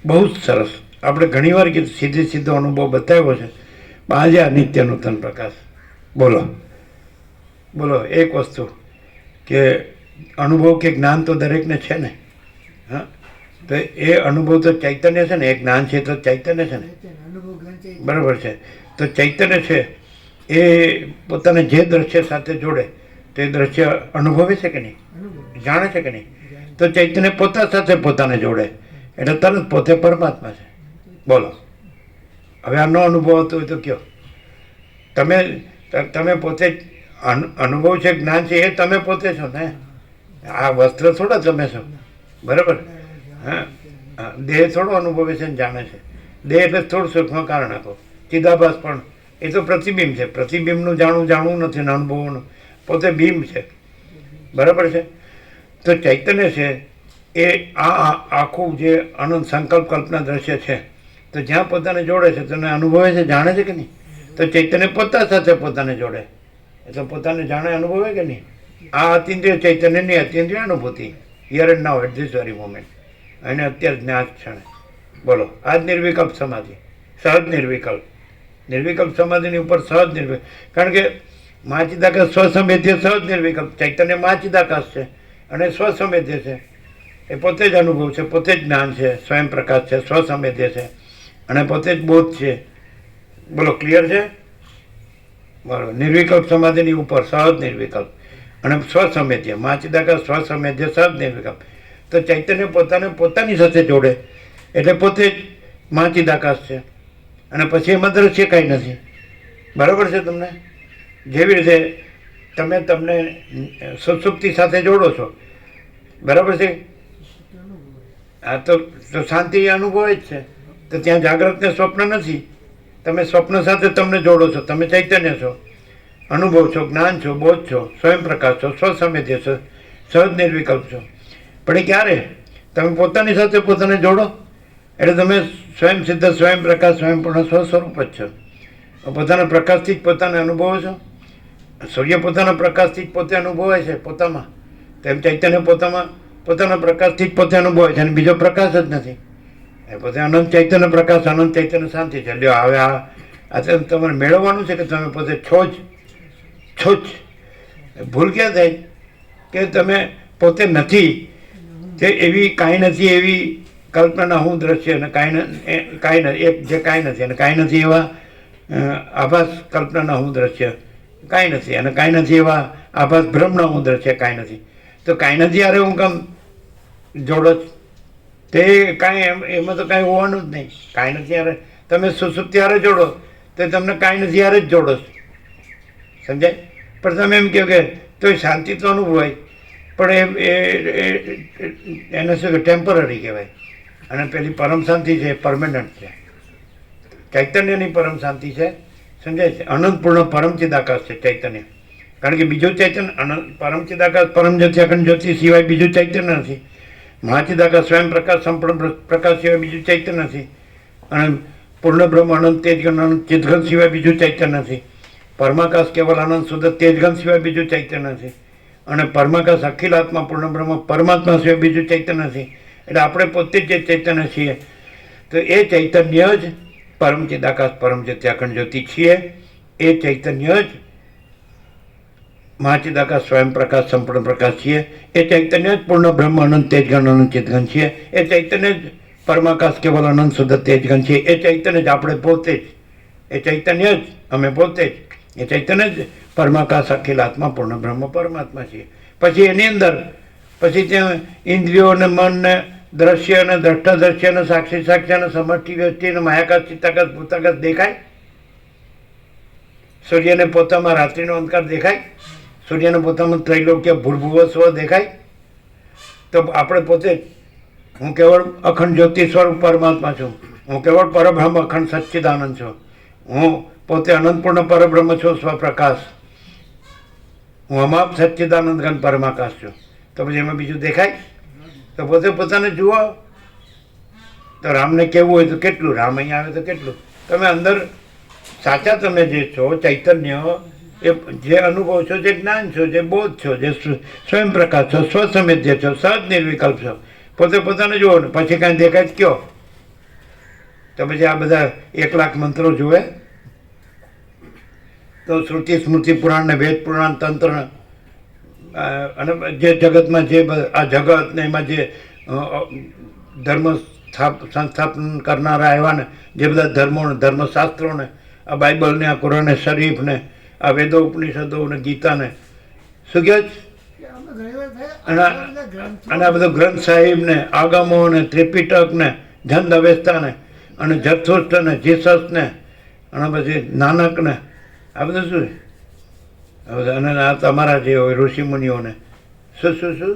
બહુ જ સરસ. આપણે ઘણીવાર કીધું સીધો અનુભવ બતાવ્યો છે. પણ આજે આ નિત્ય નૂતન પ્રકાશ બોલો એક વસ્તુ કે અનુભવ કે જ્ઞાન તો દરેકને છે ને. હા, તો એ અનુભવ તો ચૈતન્ય છે ને, એ જ્ઞાન છે તો ચૈતન્ય છે ને, અનુભવ જ્ઞાન છે. બરાબર છે. તો ચૈતન્ય છે એ પોતાને જે દ્રશ્ય સાથે જોડે તે દ્રશ્ય અનુભવે છે કે નહીં, અનુભવ જાણે છે કે નહીં. તો ચૈતન્ય પોતા સાથે પોતાને જોડે એટલે તરત પોતે પરમાત્મા છે. બોલો હવે આ નો અનુભવ આવતો હોય તો કયો. તમે પોતે જ અનુભવ છે, જ્ઞાન છે, એ તમે પોતે છો ને. આ વસ્ત્ર થોડા તમે છો, બરાબર. હા, દેહ થોડો અનુભવે છે ને જાણે છે. દેહ એટલે થોડું સૂક્ષ્મ કારણ આપો. ચિદાભાસ પણ એ તો પ્રતિબિંબ છે. પ્રતિબિંબનું જાણવું નથી ને અનુભવનું પોતે બિંબ છે, બરાબર છે. તો ચૈતન્ય છે એ આ આખું જે અનંત સંકલ્પ કલ્પના દ્રશ્ય છે, તો જ્યાં પોતાને જોડે છે તેને અનુભવે છે, જાણે છે કે નહીં. તો ચૈતન્ય પોતા સાથે પોતાને જોડે એટલે પોતાને જાણે, અનુભવે કે નહીં. આ અતિન્દ્રિય ચૈતન્યની અતિન્દ્રિય અનુભૂતિ here and now at this very moment, અને અત્યારે જ્ઞાન ક્ષણે. બોલો આ જ નિર્વિકલ્પ સમાધિ, સહજ નિર્વિકલ્પ. નિર્વિકલ્પ સમાધિની ઉપર સહજ નિર્વિકલ્પ, કારણ કે મહાચિદાકાશ સ્વસંવેદ્ય સહજ નિર્વિકલ્પ. ચૈતન્ય મહાચિદાકાશ છે અને સ્વસંવેદ્ય છે. એ પોતે જ અનુભવ છે, પોતે જ જ્ઞાન છે, સ્વયં પ્રકાશ છે, સ્વસંવેદ્ય છે અને પોતે જ બોધ છે. બોલો ક્લિયર છે? બરાબર. નિર્વિકલ્પ સમાધિની ઉપર સહજ નિર્વિકલ્પ અને સ્વસંવેદ્ય. મહાચિદાકાશ સ્વસંવેદ્ય સહજ નિર્વિકલ્પ. તો ચૈતન્ય પોતાને પોતાની સાથે જોડે એટલે પોતે જ મહાચિદાકાશ છે અને પછી એમાં દ્રશ્ય કાંઈ નથી. બરાબર છે તમને? જેવી રીતે તમને સુષુપ્તિ સાથે જોડો છો, બરાબર છે. આ તો શાંતિ અનુભવ જ છે. તો ત્યાં જાગ્રતને સ્વપ્ન નથી. તમે સ્વપ્ન સાથે તમને જોડો છો, તમે ચૈતન્ય છો, અનુભવ છો, જ્ઞાન છો, બોધ છો, સ્વયં પ્રકાશ છો, સ્વસંવેદ્ય છો, સહજ નિર્વિકલ્પ છો. પણ એ ક્યારે? તમે પોતાની સાથે પોતાને જોડો એટલે તમે સ્વયં સિદ્ધ, સ્વયં પ્રકાશ, સ્વયં પૂર્ણ સ્વસ્વરૂપ જ છો. પોતાના પ્રકાશથી જ પોતાને અનુભવો છો. સૂર્ય પોતાના પ્રકાશથી જ પોતે અનુભવાય છે પોતામાં, તેમ ચૈતન્ય પોતાના પ્રકાશથી જ પોતે અનુભવાય છે અને બીજો પ્રકાશ જ નથી. એ પોતે અનંત ચૈતન્ય પ્રકાશ, અનંત ચૈતન્ય શાંતિ છે. લ્યો હવે આ તમારે મેળવવાનું છે કે તમે પોતે છો જ. ભૂલ ક્યાં થાય કે તમે પોતે નથી, જે એવી કાંઈ નથી એવી કલ્પનાના હું દ્રશ્ય અને કાંઈ નથી એક જે કાંઈ નથી અને કાંઈ નથી એવા આભાસ કલ્પનાના હું દ્રશ્ય કાંઈ નથી અને કાંઈ નથી એવા આભાસ ભ્રમના હું દ્રશ્ય કાંઈ નથી. તો કાંઈ નથી યારે હું કામ જોડો જ તે કાંઈ એમાં તો કાંઈ હોવાનું જ નહીં. કાંઈ નથી યારે તમે સુસુપ્તિ યારે જોડો તો તમને કાંઈ નથી યારે જ જોડો છો, સમજાય. પણ તમે એમ કહો કે તો શાંતિ તો અનુભવાય, પણ એને શું કે ટેમ્પરરી કહેવાય. અને પેલી પરમ શાંતિ છે એ પરમેનન્ટ છે. ચૈતન્યની પરમ શાંતિ છે, સમજાય છે. અનંતપૂર્ણ પરમચિદાકાશ છે ચૈતન્ય. કારણ કે બીજું ચૈતન્ય અનંત પરમચિદાકાશ, પરમ જ્યોતિ, અખંડ જ્યોતિ સિવાય બીજું ચૈતન્ય નથી. મહાચિદાકાશ, સ્વયં પ્રકાશ, સંપૂર્ણ પ્રકાશ સિવાય બીજું ચૈતન્ય નથી. અને પૂર્ણ બ્રહ્મ, અનંત તેજગન, અનંત ચિદઘન સિવાય બીજું ચૈતન્ય નથી. પરમાકાશ કેવલ આનંદ શુદ્ધ તેજગન સિવાય બીજું ચૈતન્ય નથી. અને પરમાકાશ અખિલ આત્મા પૂર્ણ બ્રહ્મ પરમાત્મા સિવાય બીજું ચૈતન્ય નથી. એટલે આપણે પોતે જ ચૈતન્ય છીએ. તો એ ચૈતન્ય જ પરમચિદાકાશ, પરમ જ્યોતિ, અખંડ જ્યોતિ છીએ. એ ચૈતન્ય જ મહાચિદાકાશ સ્વયં પ્રકાશ સંપૂર્ણ પ્રકાશ છીએ. એ ચૈતન્ય જ પૂર્ણ બ્રહ્મ અનંત તેજગણ અનંત ચિતગણ છીએ. એ ચૈતન્ય જ પરમાકાશ કેવલ અનંત શુદ્ધ તેજગણ છીએ. એ ચૈતન્ય જ આપણે પોતે જ, એ ચૈતન્ય જ અમે પોતે જ, એ ચૈતન્ય જ પરમાકાશ અખિલ આત્મા પૂર્ણ બ્રહ્મ પરમાત્મા છીએ. પછી એની અંદર પછી ત્યાં ઇન્દ્રિયો અને મન ને દ્રશ્ય અને દ્રષ્ટા દ્રશ્ય અને સાક્ષી સાક્ષી અને સમષ્ટિ વ્યષ્ટિ અને માયાકાશ ચિત્તાકાશ ભૂતાકાશ દેખાય. સૂર્યને પોતામાં રાત્રિનો અંધકાર દેખાય. સૂર્યને પોતામાં ત્રૈલોક્ય ભૂર્ભુવ સ્વ દેખાય. તો આપણે પોતે જ, હું કેવળ અખંડ જ્યોતિ સ્વરૂપ પરમાત્મા છું. હું કેવળ પરબ્રહ્મ અખંડ સચ્ચિદાનંદ છું. હું પોતે અનંતપૂર્ણ પરબ્રહ્મ છું, સ્વપ્રકાશ. હું અમાપ સચ્ચિદાનંદ ઘન પરમાકાશ છું. તો પછી એમાં બીજું દેખાય? તો પોતે પોતાને જુઓ. તો રામને કેવું હોય તો કેટલું, રામ અહીંયા આવે તો કેટલું. તમે અંદર સાચા તમે જે છો ચૈતન્ય, એ જે અનુભવ છો, જે જ્ઞાન છો, જે બોધ છો, જે સ્વયં પ્રકાશ છો, સ્વસમેધ્ય છો, સહજ નિર્વિકલ્પ છો, પોતે પોતાને જુઓ ને પછી કાંઈ દેખાય કયો. તો પછી આ બધા 1 લાખ મંત્રો જુએ તો શ્રુતિ સ્મૃતિ પુરાણ ને વેદ પુરાણ તંત્ર અને જે જગતમાં જે આ જગત ને એમાં જે ધર્મ સંસ્થાપન કરનારા આવ્યા ને, જે બધા ધર્મો ને ધર્મશાસ્ત્રો ને, આ બાઇબલ ને, આ કુરાન શરીફ ને, આ વેદો ઉપનિષદો ને, ગીતા ને, શું કહે છે, અને આ બધો ગ્રંથ સાહિબ ને, આગમો ને, ત્રિપિટક ને, જંદ અવેસ્તા ને, અને જથુષ્ટ ને, જીસસ ને, અને પછી નાનક ને, આ બધું શું છે? અને આ તમારા જે હોય ઋષિ મુનિઓને શું શું શું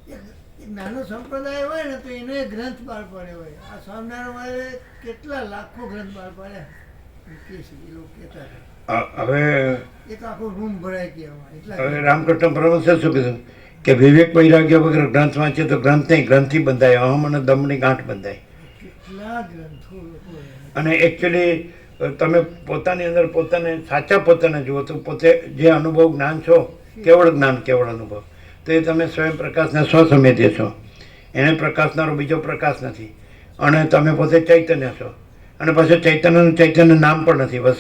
એક નાનો સંપ્રદાય હોય ને તો એને એક ગ્રંથ બહાર પાડ્યો હોય. આ સ્વામિનારાયણ કેટલા લાખો ગ્રંથ બહાર પાડ્યા કે છે એ લોકો કહેતા હતા. હવે એક આખો રૂમ ભરાય ગયા એટલા. હવે રામકૃષ્ણ પરમહંસે શું કીધું કે વિવેક વૈરાગ્ય વગર ગ્રંથ વાંચે તો ગ્રંથ નહીં, ગ્રંથથી બંધાય, અહમ અને દમની ગાંઠ બંધાય. કેટલા ગ્રંથો લોકો અને એકચ્યુઅલી તમે પોતાની અંદર પોતાને સાચા પોતાને જુઓ તો પોતે જે અનુભવ જ્ઞાન છો, કેવળ જ્ઞાન, કેવળ અનુભવ, તો એ તમે સ્વયં પ્રકાશને સ્વસમેધ્ય છો. એને પ્રકાશનારો બીજો પ્રકાશ નથી. અને તમે પોતે ચૈતન્ય છો. અને પછી ચૈતન્ય નામ પણ નથી. બસ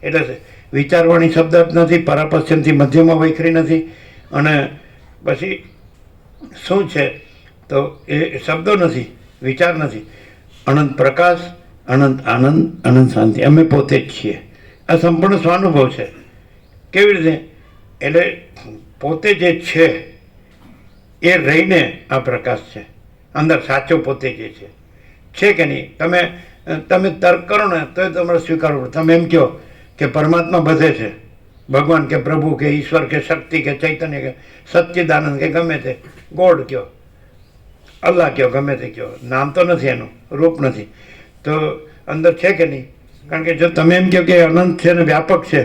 એટલે વિચારવાણી શબ્દ જ નથી, પરાપશ્ચિમથી મધ્યમાં વૈખરી નથી. અને પછી શું છે તો એ શબ્દો નથી, વિચાર નથી. અનંત પ્રકાશ, અનંત આનંદ, અનંત શાંતિ, અમે પોતે જ છીએ. આ સંપૂર્ણ સ્વાનુભવ છે. કેવી રીતે? એટલે પોતે જે છે એ રહીને આ પ્રકાશ છે. અંદર સાચો પોતે જે છે કે નહીં? તમે તર્ક કરો ને તો તમારે સ્વીકારવું પડે. તમે એમ કહો કે પરમાત્મા બધે છે, ભગવાન કે પ્રભુ કે ઈશ્વર કે શક્તિ કે ચૈતન્ય કે સચ્ચિદાનંદ કે ગમે તે, ગોડ કહો, અલ્લાહ કહો, ગમે તે કહો, નામ તો નથી, એનું રૂપ નથી, તો અંદર છે કે નહીં? કારણ કે જો તમે એમ કહો કે અનંત છે ને વ્યાપક છે,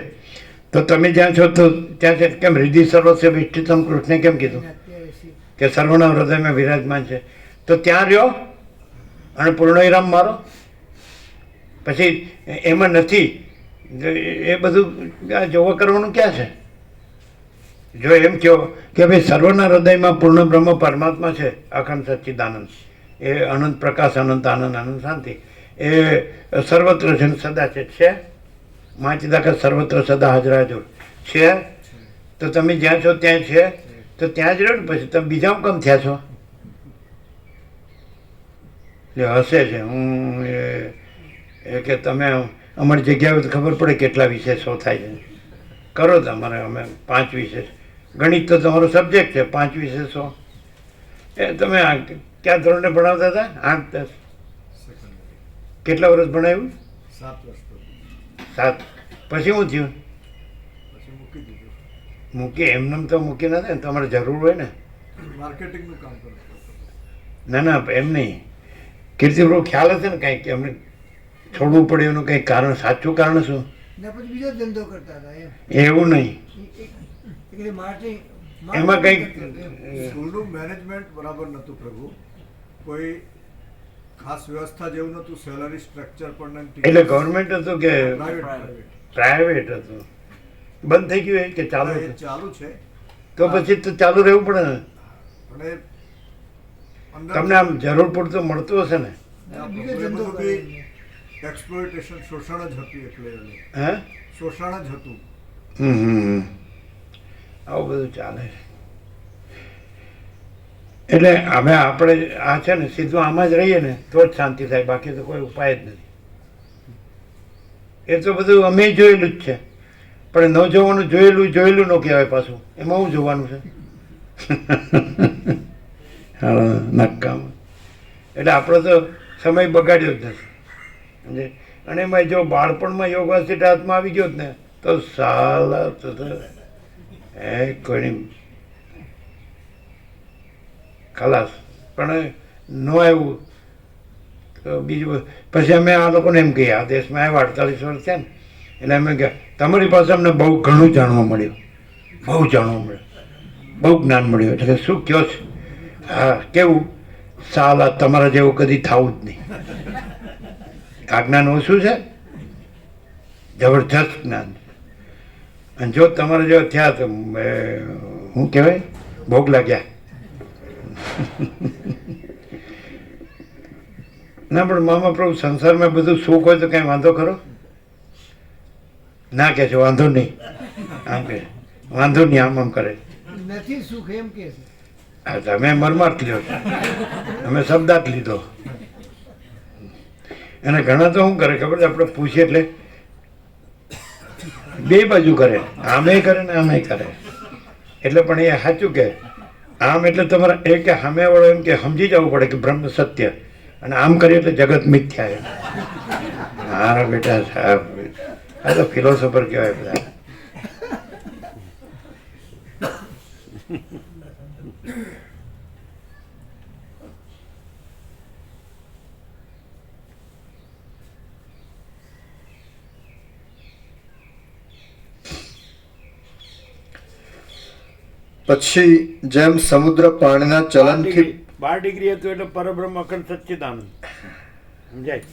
તો તમે જ્યાં છો તો ત્યાં છે. કેમ હૃદય સર્વસ્વ વિષ્ટિતમ કૃષ્ણે કેમ કીધું કે સર્વના હૃદયમાં વિરાજમાન છે? તો ત્યાં રહ્યો અને પૂર્ણવિરામ મારો. પછી એમાં નથી એ બધું જોવા કરવાનું ક્યાં છે? જો એમ કહો કે ભાઈ સર્વના હૃદયમાં પૂર્ણ બ્રહ્મ પરમાત્મા છે, અખંડ સચ્ચિદાનંદ, એ અનંત પ્રકાશ, અનંત આનંદ, અનંત શાંતિ, એ સર્વત્ર છે, સદા છે. મહાચિદાકાશ સર્વત્ર સદા હાજર હાજર છે. તો તમે જ્યાં છો ત્યાં છે, તો ત્યાં જ રહ્યો ને. પછી તમે બીજા કેમ થયા છો? એટલે હશે છે હું એ કે તમે અમારી જગ્યાએ તો ખબર પડે કેટલા વિશેષો થાય છે. કરો તમારે, અમે 5 વિશેષ, ગણિત તો તમારો સબ્જેક્ટ છે, 5 વિશેષો. એ તમે ક્યાં ધોરણે ભણાવતા હતા? 8-10 કેટલા વર્ષ ભણાવ્યું? 7 વર્ષ પછી 7. પછી શું થયું? પછી મૂકી દીધું. મૂકી એમને તો મૂકી નથી ને, તમારે જરૂર હોય ને. માર્કેટિંગનું કામ કરતો હતો. ના એમ નહીં. કીર્તિપ્રભુ ખ્યાલ હશે ને કંઈક એમને છોડવું પડે એનું કંઈક કારણ, સાચું કારણ શું? ને પછી બીજો ધંધો કરતા હતા એમ. એવું નહીં, એટલે માટે એમાં કંઈક સ્કૂલનું મેનેજમેન્ટ બરાબર નહોતું પ્રભુ. કોઈ ખાસ વ્યવસ્થા જેવું નહોતું, સેલરી સ્ટ્રક્ચર પણ નથી. એટલે ગવર્મેન્ટ હતું કે પ્રાઇવેટ પ્રાઇવેટ હતું? બંધ થઈ ગયું કે ચાલુ એ હતું? ચાલુ છે. તો પછી તો ચાલુ રહેવું પડે ને. પણ એ અંદર તમને આમ જરૂર પૂરતું મળતું હશે ને? બીજો એ ધંધો બધું કરે. બી એક્સપ્લોઇટેશન, શોષણ જ હતું. એટલે હે? શોષણ જ હતું. આવું બધું ચાલે છે. એટલે હવે આપણે આ છે ને સીધું આમાં જ રહીએ ને તો જ શાંતિ થાય, બાકી તો કોઈ ઉપાય જ નથી. એ તો બધું અમે જોયેલું જ છે, પણ ન જોવાનું જોયેલું ન કહેવાય પાછું. એમાં શું જોવાનું છે? હા, નકામ. એટલે આપણો તો સમય બગાડ્યો જ નથી. અને એમાં જો બાળપણમાં યોગ વાસિષ્ઠ હાથમાં આવી ગયો જ ને તો સાલા તો કોઈની ખલાસ. પણ ન આવ્યું તો બીજું પછી અમે આ લોકોને એમ કહીએ, આ દેશમાં આવ્યા 48 વર્ષ થયા ને, એટલે અમે કહ્યા તમારી પાસે અમને બહુ ઘણું જાણવા મળ્યું, બહુ જાણવા મળ્યું, બહુ જ્ઞાન મળ્યું. એટલે શું કહો છો? હા, કેવું? સાલા તમારા જેવું કદી થવું જ નહીં. આ જ્ઞાન ઓછું છે, જબરજસ્ત જ્ઞાન. અને જો તમારે જેવા થયા તો શું કહેવાય, ભોગ લાગ્યા. ના પણ મામા પ્રભુ સંસારમાં બધું સુખ હોય તો કઈ વાંધો ખરો? ના કે છે વાંધો નહીં, આમ કે વાંધો નહીં, આમ કરે નથી સુખ એમ કે છે. હા, તમે મરમાર્થ લ્યો છો, અમે શબ્દાર્થ લીધો. અને ઘણા તો શું કરે ખબર છે, આપણે પૂછીએ એટલે બે બાજુ કરે, આમે કરે ને આમે કરે. એટલે પણ એ સાચું કે આમ એટલે તમારે એ કે સામે વાળો એમ કે સમજી જવું પડે કે બ્રહ્મ સત્ય, અને આમ કરીએ એટલે જગત મિથ્યા. મારા બેટા સાહેબ, આ તો ફિલોસોફર કહેવાય બધા. પછી જેમ સમુદ્ર પાણીના ચલનથી 12 ડિગ્રી હતું એટલે પરબ્રહ્મ અખંડ સચ્ચિદાનંદ. સમજાય?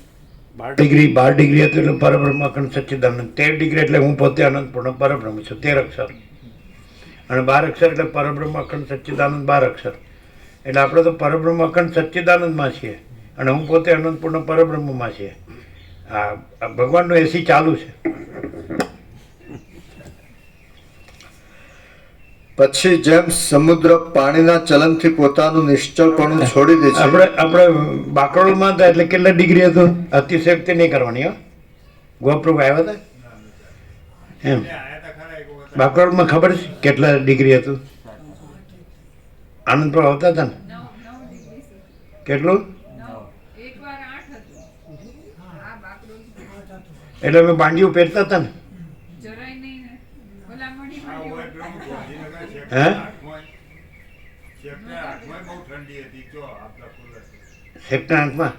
12 ડિગ્રી હતું એટલે પરબ્રહ્મ અખંડ સચ્ચિદાનંદ. 13 ડિગ્રી એટલે હું પોતે અનંત પૂર્ણ પરબ્રહ્મ છું, 13 અક્ષર. અને 12 અક્ષર એટલે પરબ્રહ્મ અખંડ સચ્ચિદાનંદ 12 અક્ષર. એટલે આપણે તો પરબ્રહ્મ અખંડ સચ્ચિદાનંદમાં છીએ અને હું પોતે અનંત પૂર્ણ પરબ્રહ્મમાં છીએ. આ ભગવાનનો એસી ચાલુ છે. પછી જેમ સમુદ્ર પાણીના ચલનથી પોતાનું નિશ્ચળપણું છોડી દે છે, આપણે બાકરોલમાં હતા એટલે કેટલા ડિગ્રી હતું? અતિશયોક્તિ નહીં કરવાની. હો, ગોપ્રભુ આવ્યા હતા એમ બાકરોલમાં ખબર છે કેટલા ડિગ્રી હતું? આનંદ પ્રભુ આવતા હતા ને? કેટલું? એકવાર 8 હતું. આ બાકડો એટલે અમે બાંડિયું પહેરતા હતા ને? જરાય નહીં ને. ઓલા મણીમાં જેવું. હે, સેક્ટર 8માં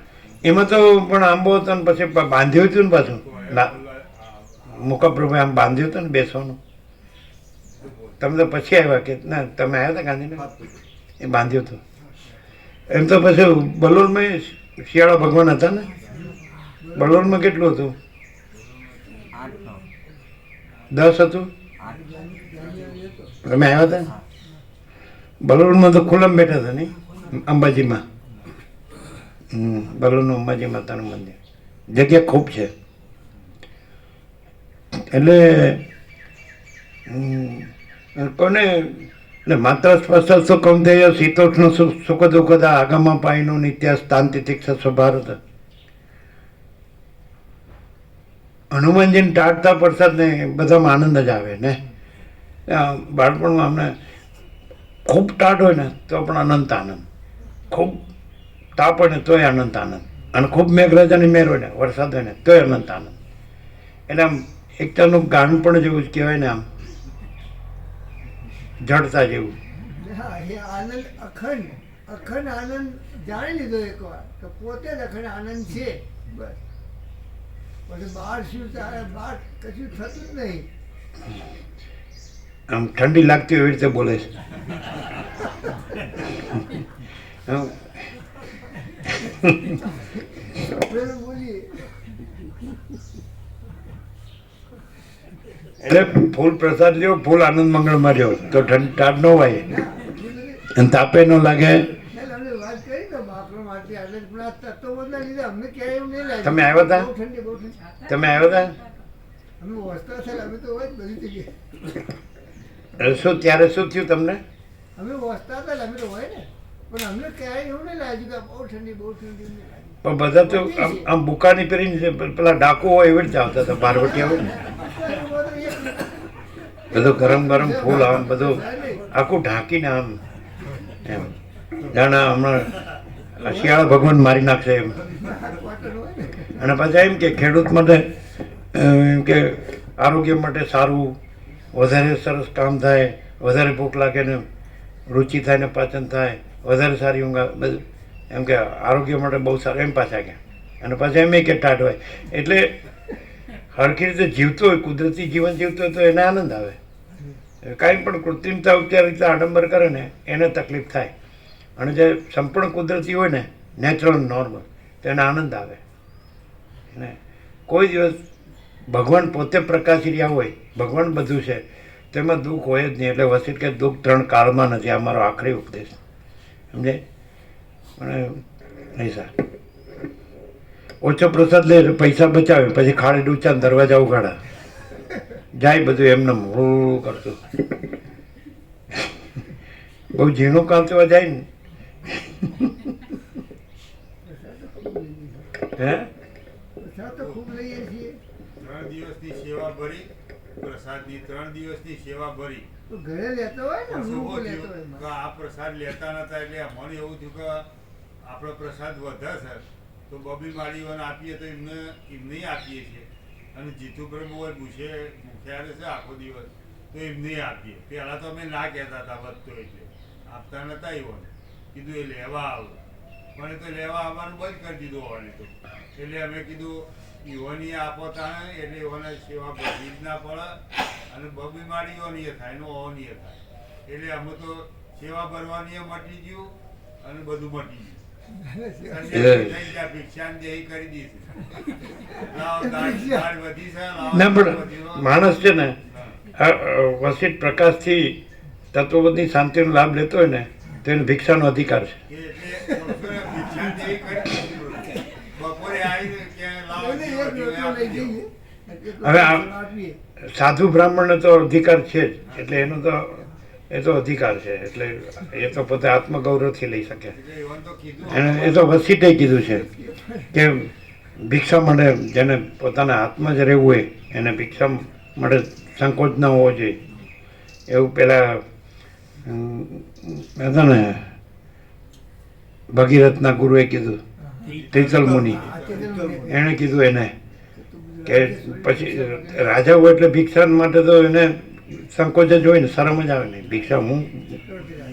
એમાં તો પણ આંબો હતો ને પછી બાંધ્યું હતું ને પાછું મુકાપ્રભુ આમ બાંધ્યું હતું ને બેસવાનું. તમે તો પછી આવ્યા કે ના? તમે આવ્યા હતા ગાંધીનગર? એ બાંધ્યું હતું. એમ તો પછી બલોરમાં શિયાળા ભગવાન હતા ને? બલોરમાં કેટલું હતું? 10 હતું. તમે આવ્યા હતા? બલોરમાં તો ખુલ્લામાં બેઠા હતા નહીં? અંબાજીમાં. બલોરનું અંબાજી માતાનું મંદિર, જગ્યા ખૂબ છે. એટલે કોને એટલે માત્ર સ્પર્શ સુખમ થયો શીતોષ્ણ સુખ દુઃખદ આગમમાં પાયનો નિત્ય સ્થાન તિતિક્ષ સ્વભારત. હનુમાનજીને ટાળતા પડતા ને બધામાં આનંદ જ આવે ને. બાળપણમાં અમને ખૂબ ટાઢ હોય ને તો પણ અનંત આનંદ, ખૂબ તાપ હોય ને તોય અનંત આનંદ, અને ખૂબ મેઘરાજાની મેર હોય ને વરસાદ હોય ને તોય અનંત આનંદ. એટલે આમ એકતાનું ગાન પણ જેવું જ કહેવાય ને, આમ જડતા જેવું. હા, એ આનંદ અખંડ અખંડ આનંદ જાણી લીધો એકવાર તો પોતે જ અખંડ આનંદ છે. બસ પછી બહાર શું ચાલે, બહાર કશું થતું જ નહીં. આમ ઠંડી લાગતી હોય એવી રીતે બોલે છે. આપણે બોલીએ એટલે ફૂલ પ્રસાદ લ્યો, ફૂલ આનંદ મંગળમાં રહ્યો તો ટાઢ ન વાય અને તાપે ન લાગે. અમે વાત કરી તો બાપરો માટે એટલે પણ આ તત્વોના લીધે અમને ક્યાંય એવું નહીં લાગે. તમે આવ્યા હતા? બહુ ઠંડી, બહુ ઠંડી. તમે આવ્યા હતા? અમે વસ્તા છે, અમે તો હોય જ બધી જગ્યાએ. શું ત્યારે શું થયું તમને? અમે વસતા હતા ને અમે તો હોય ને, પણ અમને ક્યારેય એવું નહીં લાગ્યું કે બહુ ઠંડી નહીં લાગી. પણ બધા તો આમ બુકાની પહેરીને પેલા ડાકુ હોય એવી રીતે આવતા હતા, બારવટિયા હોય ને બધું ગરમ ગરમ ફૂલ આમ બધું આખું ઢાંકીને આમ એમ જાણે હમણાં શિયાળા ભગવાન મારી નાખશે એમ. અને પાછા એમ કે ખેડૂત માટે એમ કે આરોગ્ય માટે સારું, વધારે સરસ કામ થાય, વધારે ભૂખ લાગે ને રુચિ થાય ને પાચન થાય, વધારે સારી ઊંઘ આવે, બધું એમ કે આરોગ્ય માટે બહુ સારું એમ પાછા ગયા. અને પાછા એમ કે ટાઢ હોય એટલે હરખી રીતે જીવતો હોય, કુદરતી જીવન જીવતો હોય તો એને આનંદ આવે. કાંઈ પણ કૃત્રિમતા ઉપચાર રીતે આડંબર કરે ને એને તકલીફ થાય. અને જે સંપૂર્ણ કુદરતી હોય ને, નેચરલ નોર્મલ, તો એને આનંદ આવે. અને કોઈ દિવસ ભગવાન પોતે પ્રકાશી રહ્યા હોય, ભગવાન બધું છે, તેમાં દુઃખ હોય જ નહીં. એટલે વસીટ કે દુઃખ 3 કાળમાં નથી, આ મારો આખરી ઉપદેશ સમજે. અને નહીં સર, ઓછો પ્રસાદ લે, પૈસા બચાવે, પછી ખાડી ડૂચા દરવાજા ઉગાડા જાય, બધું એમને મૂળ કરતું. બહુ ઝીણું કામ થવા જાય ને હે. પ્રસાદ તો ખૂબ લઈએ છીએ. 3 દિવસની સેવા ભરી, પ્રસાદની 3 દિવસની સેવા ભરી. તો ઘરે લેતો હોય ને, પછી હું શું લેતો થયું હોય કે આ પ્રસાદ લેતા નતા, એટલે મને એવું થયું કે આપણો પ્રસાદ વધે છે તો બબી માળીઓને આપીએ તો એમને આપીએ છીએ. અને જીતુ પ્રભુ હોય ભૂખ્યા છે આખો દિવસ, તો એમને આપીએ. પહેલાં તો અમે ના કહેતા હતા વધતો, એટલે આપતા નતા એઓને. કીધું એ લેવા આવો, પણ એ તો લેવા આવવાનું બંધ કરી દીધું હોવાની. તો એટલે અમે કીધું યુવાની આપો તાણે, એટલે એવાને સેવા બધી જ ના પડે અને બબી માળીઓની એ થાય, ઓની એ થાય. એટલે અમે તો સેવા ભરવાની એ મટી ગયું અને બધું મટી ગયું. ભિક્ષાન દેહી કરી દીધી. ના પણ માણસ છે ને વસીટ પ્રકાશથી તત્વબોધની શાંતિનો લાભ લેતો હોય ને તો એને ભિક્ષાનો અધિકાર છે. હવે સાધુ બ્રાહ્મણને તો અધિકાર છે જ, એટલે એનો તો એ તો અધિકાર છે, એટલે એ તો પોતે આત્મગૌરવથી લઈ શકે. એને એ તો વસીટે કીધું છે કે ભિક્ષા માટે જેને પોતાના હાથમાં જ રહેવું હોય એને ભિક્ષા માટે સંકોચ ન હોવો જોઈએ. એવું પેલા હતા ને ભગીરથના ગુરુએ કીધું, તીર્થલ મુનિ એણે કીધું એને કે પછી રાજા હોય એટલે ભિક્ષા માટે તો એને સંકોચ જ હોય ને, શરમ જ આવે નહીં. હું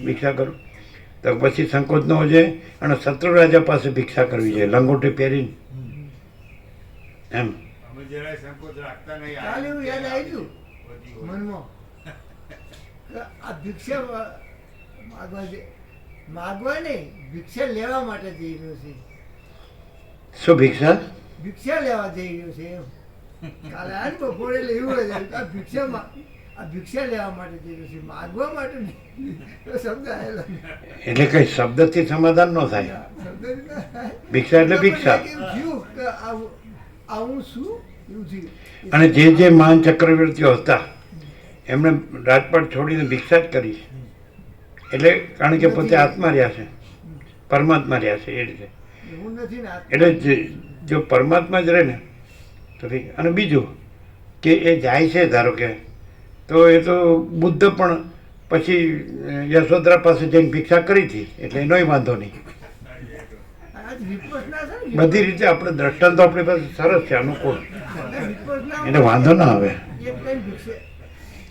ભિક્ષા કરું તો પછી સંકોચ ન હોવો જોઈએ. અને શત્રુ રાજા પાસે ભિક્ષા કરવી જોઈએ, લંગોટી પહેરીને એમ. કાલે એવું યાદ આવ્યું મનમાં કે આ ભિક્ષા માગવા નહીં, ભિક્ષા લેવા માટે જઈ રહ્યો છે. શું ભિક્ષા? ભિક્ષા લેવા જઈ રહ્યો છે એમ. કાલે આજ બપોરે એવું જ આ ભિક્ષા લેવા માટે જઈ રહ્યો છે, માગવા માટે નહીં. તો શબ્દ આવેલો એટલે કઈ શબ્દથી સમાધાન ન થાય. ભિક્ષા એટલે ભિક્ષા. આવું શું એવું થયું. અને જે મહાન ચક્રવર્તીઓ હતા એમણે રાજપાટ છોડીને ભિક્ષા જ કરી. એટલે કારણ કે પોતે આત્મા રહ્યા છે, પરમાત્મા રહ્યા છે, એ રીતે. એવું નથી ને. એટલે જો પરમાત્મા જ રહે ને તો ઠીક. અને બીજું કે એ જાય છે ધારો કે, તો એ તો બુદ્ધ પણ પછી યશોદરા પાસે જઈને ભિક્ષા કરી હતી, એટલે એનોય વાંધો નહીં. બધી રીતે આપણે દ્રષ્ટાંત તો આપણી પાસે સરસ છે, અનુકૂળ, એને વાંધો ના આવે.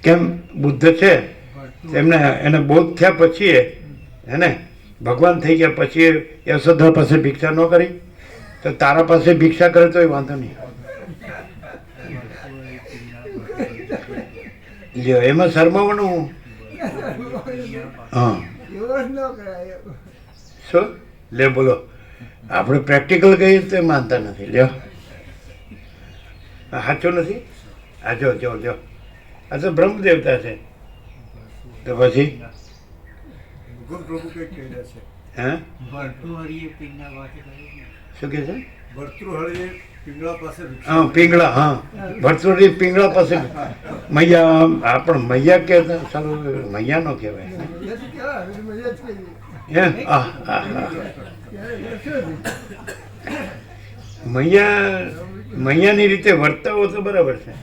કેમ બુદ્ધ છે એમને એને બોધ થયા પછી એને ભગવાન થઈ ગયા પછી યશોદરા પાસે ભિક્ષા ન કરી, તો તારા પાસે ભિક્ષા કરે તો એ વાંધો નહીં. લ્યો એમાં શરમાવાનું. હા શું લે બોલો, આપણે પ્રેક્ટિકલ કહીએ તો માનતા નથી. લ્યો સાચું નથી. આ જો જો જો આ તો બ્રહ્મ દેવતા છે, તો પછી પ્રભુ કંઈક કહી રહ્યા છે. હા શું કે છે? ભર્તૃહરિએ પિંગળા પાસે હા પિંગળા, હા ભરતુરી પિંગળા પાસે મૈયા આ પણ મૈયા કે સારું મૈયા નો કહેવાય મૈયાથી કહેવાય, હવે મૈયા જ કહીએ. હે ત્યારે વર્ષોથી. મૈયાની રીતે વર્તાવો તો બરાબર છે,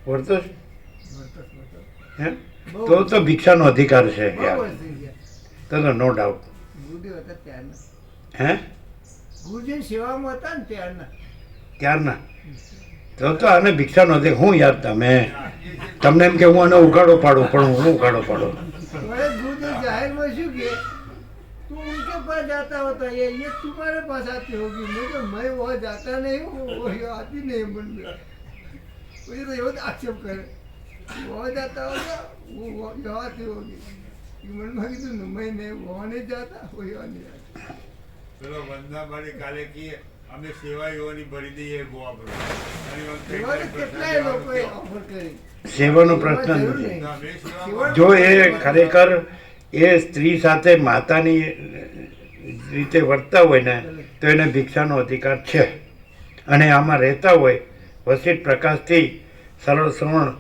વર્તો છે? હે તો ભિક્ષાનો અધિકાર છે બહુ યાર, વર્ષ થઈ ગયા. તો નો ડાઉટ. ગુરુદેવ હતા ત્યારના. હે ગુરુજીની સેવામાં હતા ને ત્યારના તો આને ભિક્ષાનો અધિકાર હું યાર તમે તમને એમ કે હું આને ઉઘાડો પાડું પણ હું ઉઘાડો પાડું. तो गुरुदेव जाहिर में शू के तुम उनके पास जाता होता है, ये तुम्हारे पास आती होगी. मैं वहाँ जाता नहीं हूँ, वो आती नहीं मन में. मुझे तो ये आक्षेप करे, वहाँ जाता होगा वो यहाँ आती होगी. मन में कीधું मैं नहीं वहाँ नहीं जाता, वो यहाँ नहीं आता. પેલો વંદનાભાઈ કાલે કે અમે સેવાઓની ભરી દઈએ ગોવા એવાને કેટલાય લોકોએ ઓફર કરી. સેવાનો પ્રશ્ન નથી. જો એ ખરેખર એ સ્ત્રી સાથે માતાની રીતે વર્તતા હોય ને તો એને ભિક્ષાનો અધિકાર છે, અને આમાં રહેતા હોય વસિષ્ઠ પ્રકાશથી સરળ શ્રવણ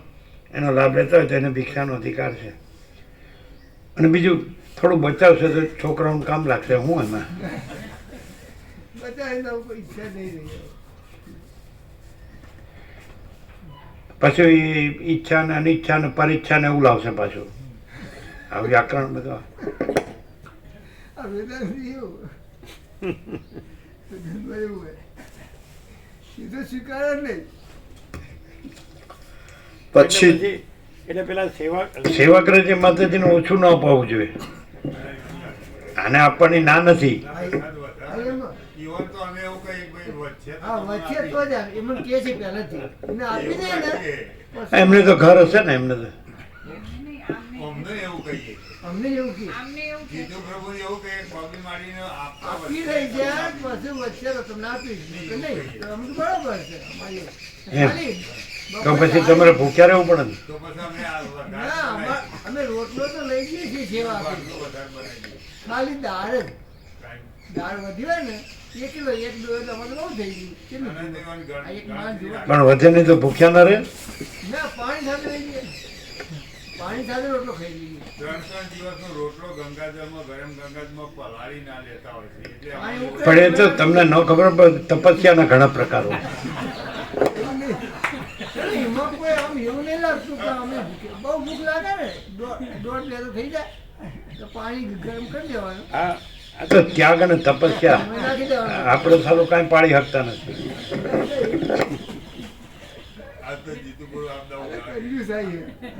એનો લાભ લેતા હોય તો એને ભિક્ષાનો અધિકાર છે. અને બીજું થોડું બચાવશે તો છોકરાઓનું કામ લાગશે. હું એમાં બધા એના કોઈ ઈચ્છા નહીં રહી. પાછું એ ઈચ્છા ને અનિચ્છા ને પરીચ્છા ને એવું લાવશે પાછું. આ વ્યાકરણ બધા આ વેદાંત એવું એવું હોય, સીધો સ્વીકાર જ નહીં. પછી એટલે પેલા સેવાગ્રહ જે માતાજીને ઓછું ન અપાવવું જોઈએ. આને આપવાની ના નથી. ઈવન તો અમે એવું કહીએ ભાઈ વચ્ચે હા વચ્ચે તો જ આવે. એમને કહે છે પહેલેથી એને આપી દે ને એમને તો ઘર હશે ને, એમને તો અમને એવું કહીએ, અમને એવું કે આમને એવું કે જીતુ પ્રભુ એવું કહે પગી મારીને આપતા આપી રહી જાય પછી વચ્ચે તો તમને આપીશ કે નહીં તો અમને તો બરાબર છે અમારી એમ. ખાલી તો પછી તમારે ભૂખ્યા રહેવું પડે ને. તો પછી અમે આ ના અમે રોટલો તો લઈ જઈએ છીએ સેવા આપી, વધારે બનાવી દઈએ. ખાલી દાળ જ. કાંઈ દાળ વધી હોય ને 1 કિલો 1 2 એટલે અમારે બહુ થઈ ગયું. કેટલું અને થયું? તેમાં આ એક માણસ જોવા. પણ વધે નહીં તો ભૂખ્યા ના રહે. ના પાણી સાથે લઈ જઈએ, પાણી સાથે રોટલો ખાઈ લઈએ. 3 દિવસનો રોટલો ગંગાજળમાં ગરમ ગંગાજળમાં પલાળી ના લેતા હોય છે એટલે પાણી અમે પણ એ તો તમને ન ખબર પડે. તપસ્યાના ઘણા પ્રકારો. એવું નહીં. એમાં કોઈ આમ એવું નહીં લાગતું કે અમે બહુ ભૂખ લાગે ને 1.5 તો થઈ જાય તો પાણી ગરમ કરી દેવાનું, આ તો ત્યાગ અને તપસ્યા અમે નાખી દેવાનું. આપણે સારું કાંઈ પાડી શકતા નથી. આ તો જીતુ પ્રભુ આપતા આ તો ઉઘાડે. કંજૂસાઈ છે.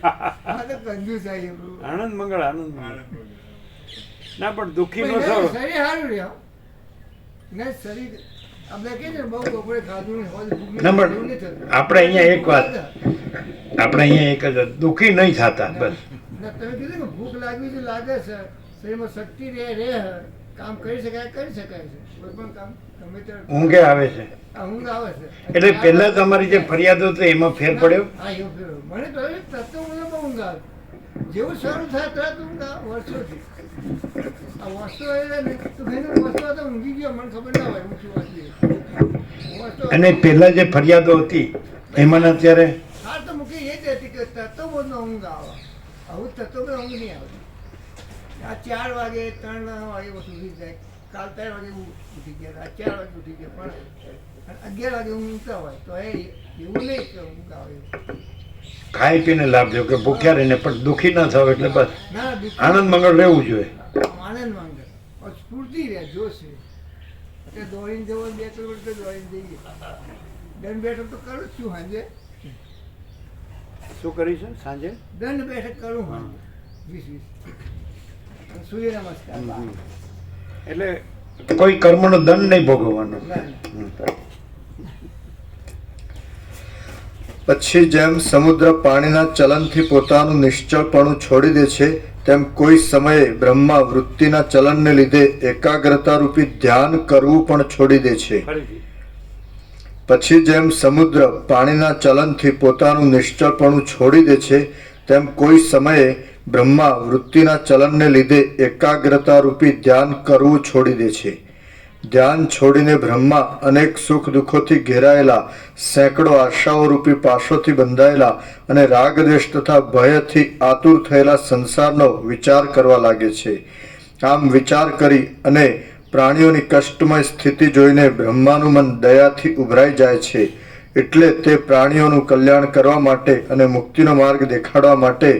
આ તો કંજૂસાઈ છે. આનંદ મંગળ આનંદ મંગળ. આનંદ બોલે. ના પણ દુઃખી નો પણ થયો. એના શરીર સારું રહ્યો ને શરીર આપણે કહીએ ને બહુ બપોરે ખાધું ને હોય ભૂખ ના એવું પણ નહીં થતું. આપણે અહીંયા એક વાત, આપણે અહીંયા એક જ દુઃખી નહીં થતા બસ. ના, તમે કીધું કે ભૂખ લાગવી તો લાગે છે, શરીરમાં શક્તિ રહે કામ કરી શકાય છે, કોઈ પણ કામ ગમે ત્યારે ઊંઘે આવે છે. આ ઊંઘ આવે છે. એટલે પહેલા તમારી જે ફરિયાદો હતી એમાં ફેર પડ્યો. હા એવું ફેર. મને તો હવે તત્વ મને બહુ ઊંઘ આવે. જેવું શરૂ થાય તરત ઊંઘ આવે વર્ષોથી. આ વસ્તુ એટલે ને તો ભાઈ વસ્તુ તો ઊંઘી ગયો મને ખબર ના હોય હું શું વસ્તુ અને પહેલા જે ફરિયાદો હતી એમાં અત્યારે હાર તો મૂકી એ જ હતી કે તત્વબોધનો ઊંઘ આવે. આવું તત્વબોધ ઊંઘ નહીં આવે. આ 4 વાગે 3 વાગે ઉઠી જાય, કાલ 3 વાગે ઉઠી ગયા, આ 4 વાગે ઉઠી ગયા, પણ 11 વાગે ઊંઘતા હોય તો એ એવું નહીં કે ઊંઘ આવે. ખાઈ પીને લાભ લ્યો કે ભૂખ્યા રહીને પણ દુઃખી ના થાવ એટલે બસ ના દુઃખ આનંદ મંગળ રહેવું જોઈએ. આનંદ માંગે સ્ફૂર્તિ રહે જોશ રહે. એટલે દોડીને જવો 2 કિલોમીટર દોડીને જઈએ. દંડ બેઠક તો કરું જ છું સાંજે. શું કરીશું સાંજે? દંડ બેઠક કરું હું 20 સૂર્ય નમસ્કાર. એટલે કોઈ કર્મનો દંડ નહીં ભોગવવાનો. પછી જેમ સમુદ્ર પાણીના ચલનથી પોતાનું નિશ્ચળપણું છોડી દે છે તેમ કોઈ સમયે બ્રહ્મા વૃત્તિના ચલનને લીધે એકાગ્રતા રૂપી ધ્યાન કરવું પણ છોડી દે છે. ફરીથી પછી જેમ સમુદ્ર પાણીના ચલનથી પોતાનું નિશ્ચળપણું છોડી દે છે તેમ કોઈ સમયે બ્રહ્મા વૃત્તિના ચલનને લીધે એકાગ્રતા રૂપી ધ્યાન કરવું છોડી દે છે. ધ્યાન છોડીને બ્રહ્મા અનેક સુખ દુઃખોથી ઘેરાયેલા, સેંકડો આશાઓ રૂપી પાશોથી બંધાયેલા અને રાગદ્વેષ તથા ભયથી આતુર થયેલા સંસારનો વિચાર કરવા લાગે છે. આમ વિચાર કરી અને પ્રાણીઓની કષ્ટમય સ્થિતિ જોઈને બ્રહ્માનું મન દયાથી ઉભરાઈ જાય છે. એટલે તે પ્રાણીઓનું કલ્યાણ કરવા માટે અને મુક્તિનો માર્ગ દેખાડવા માટે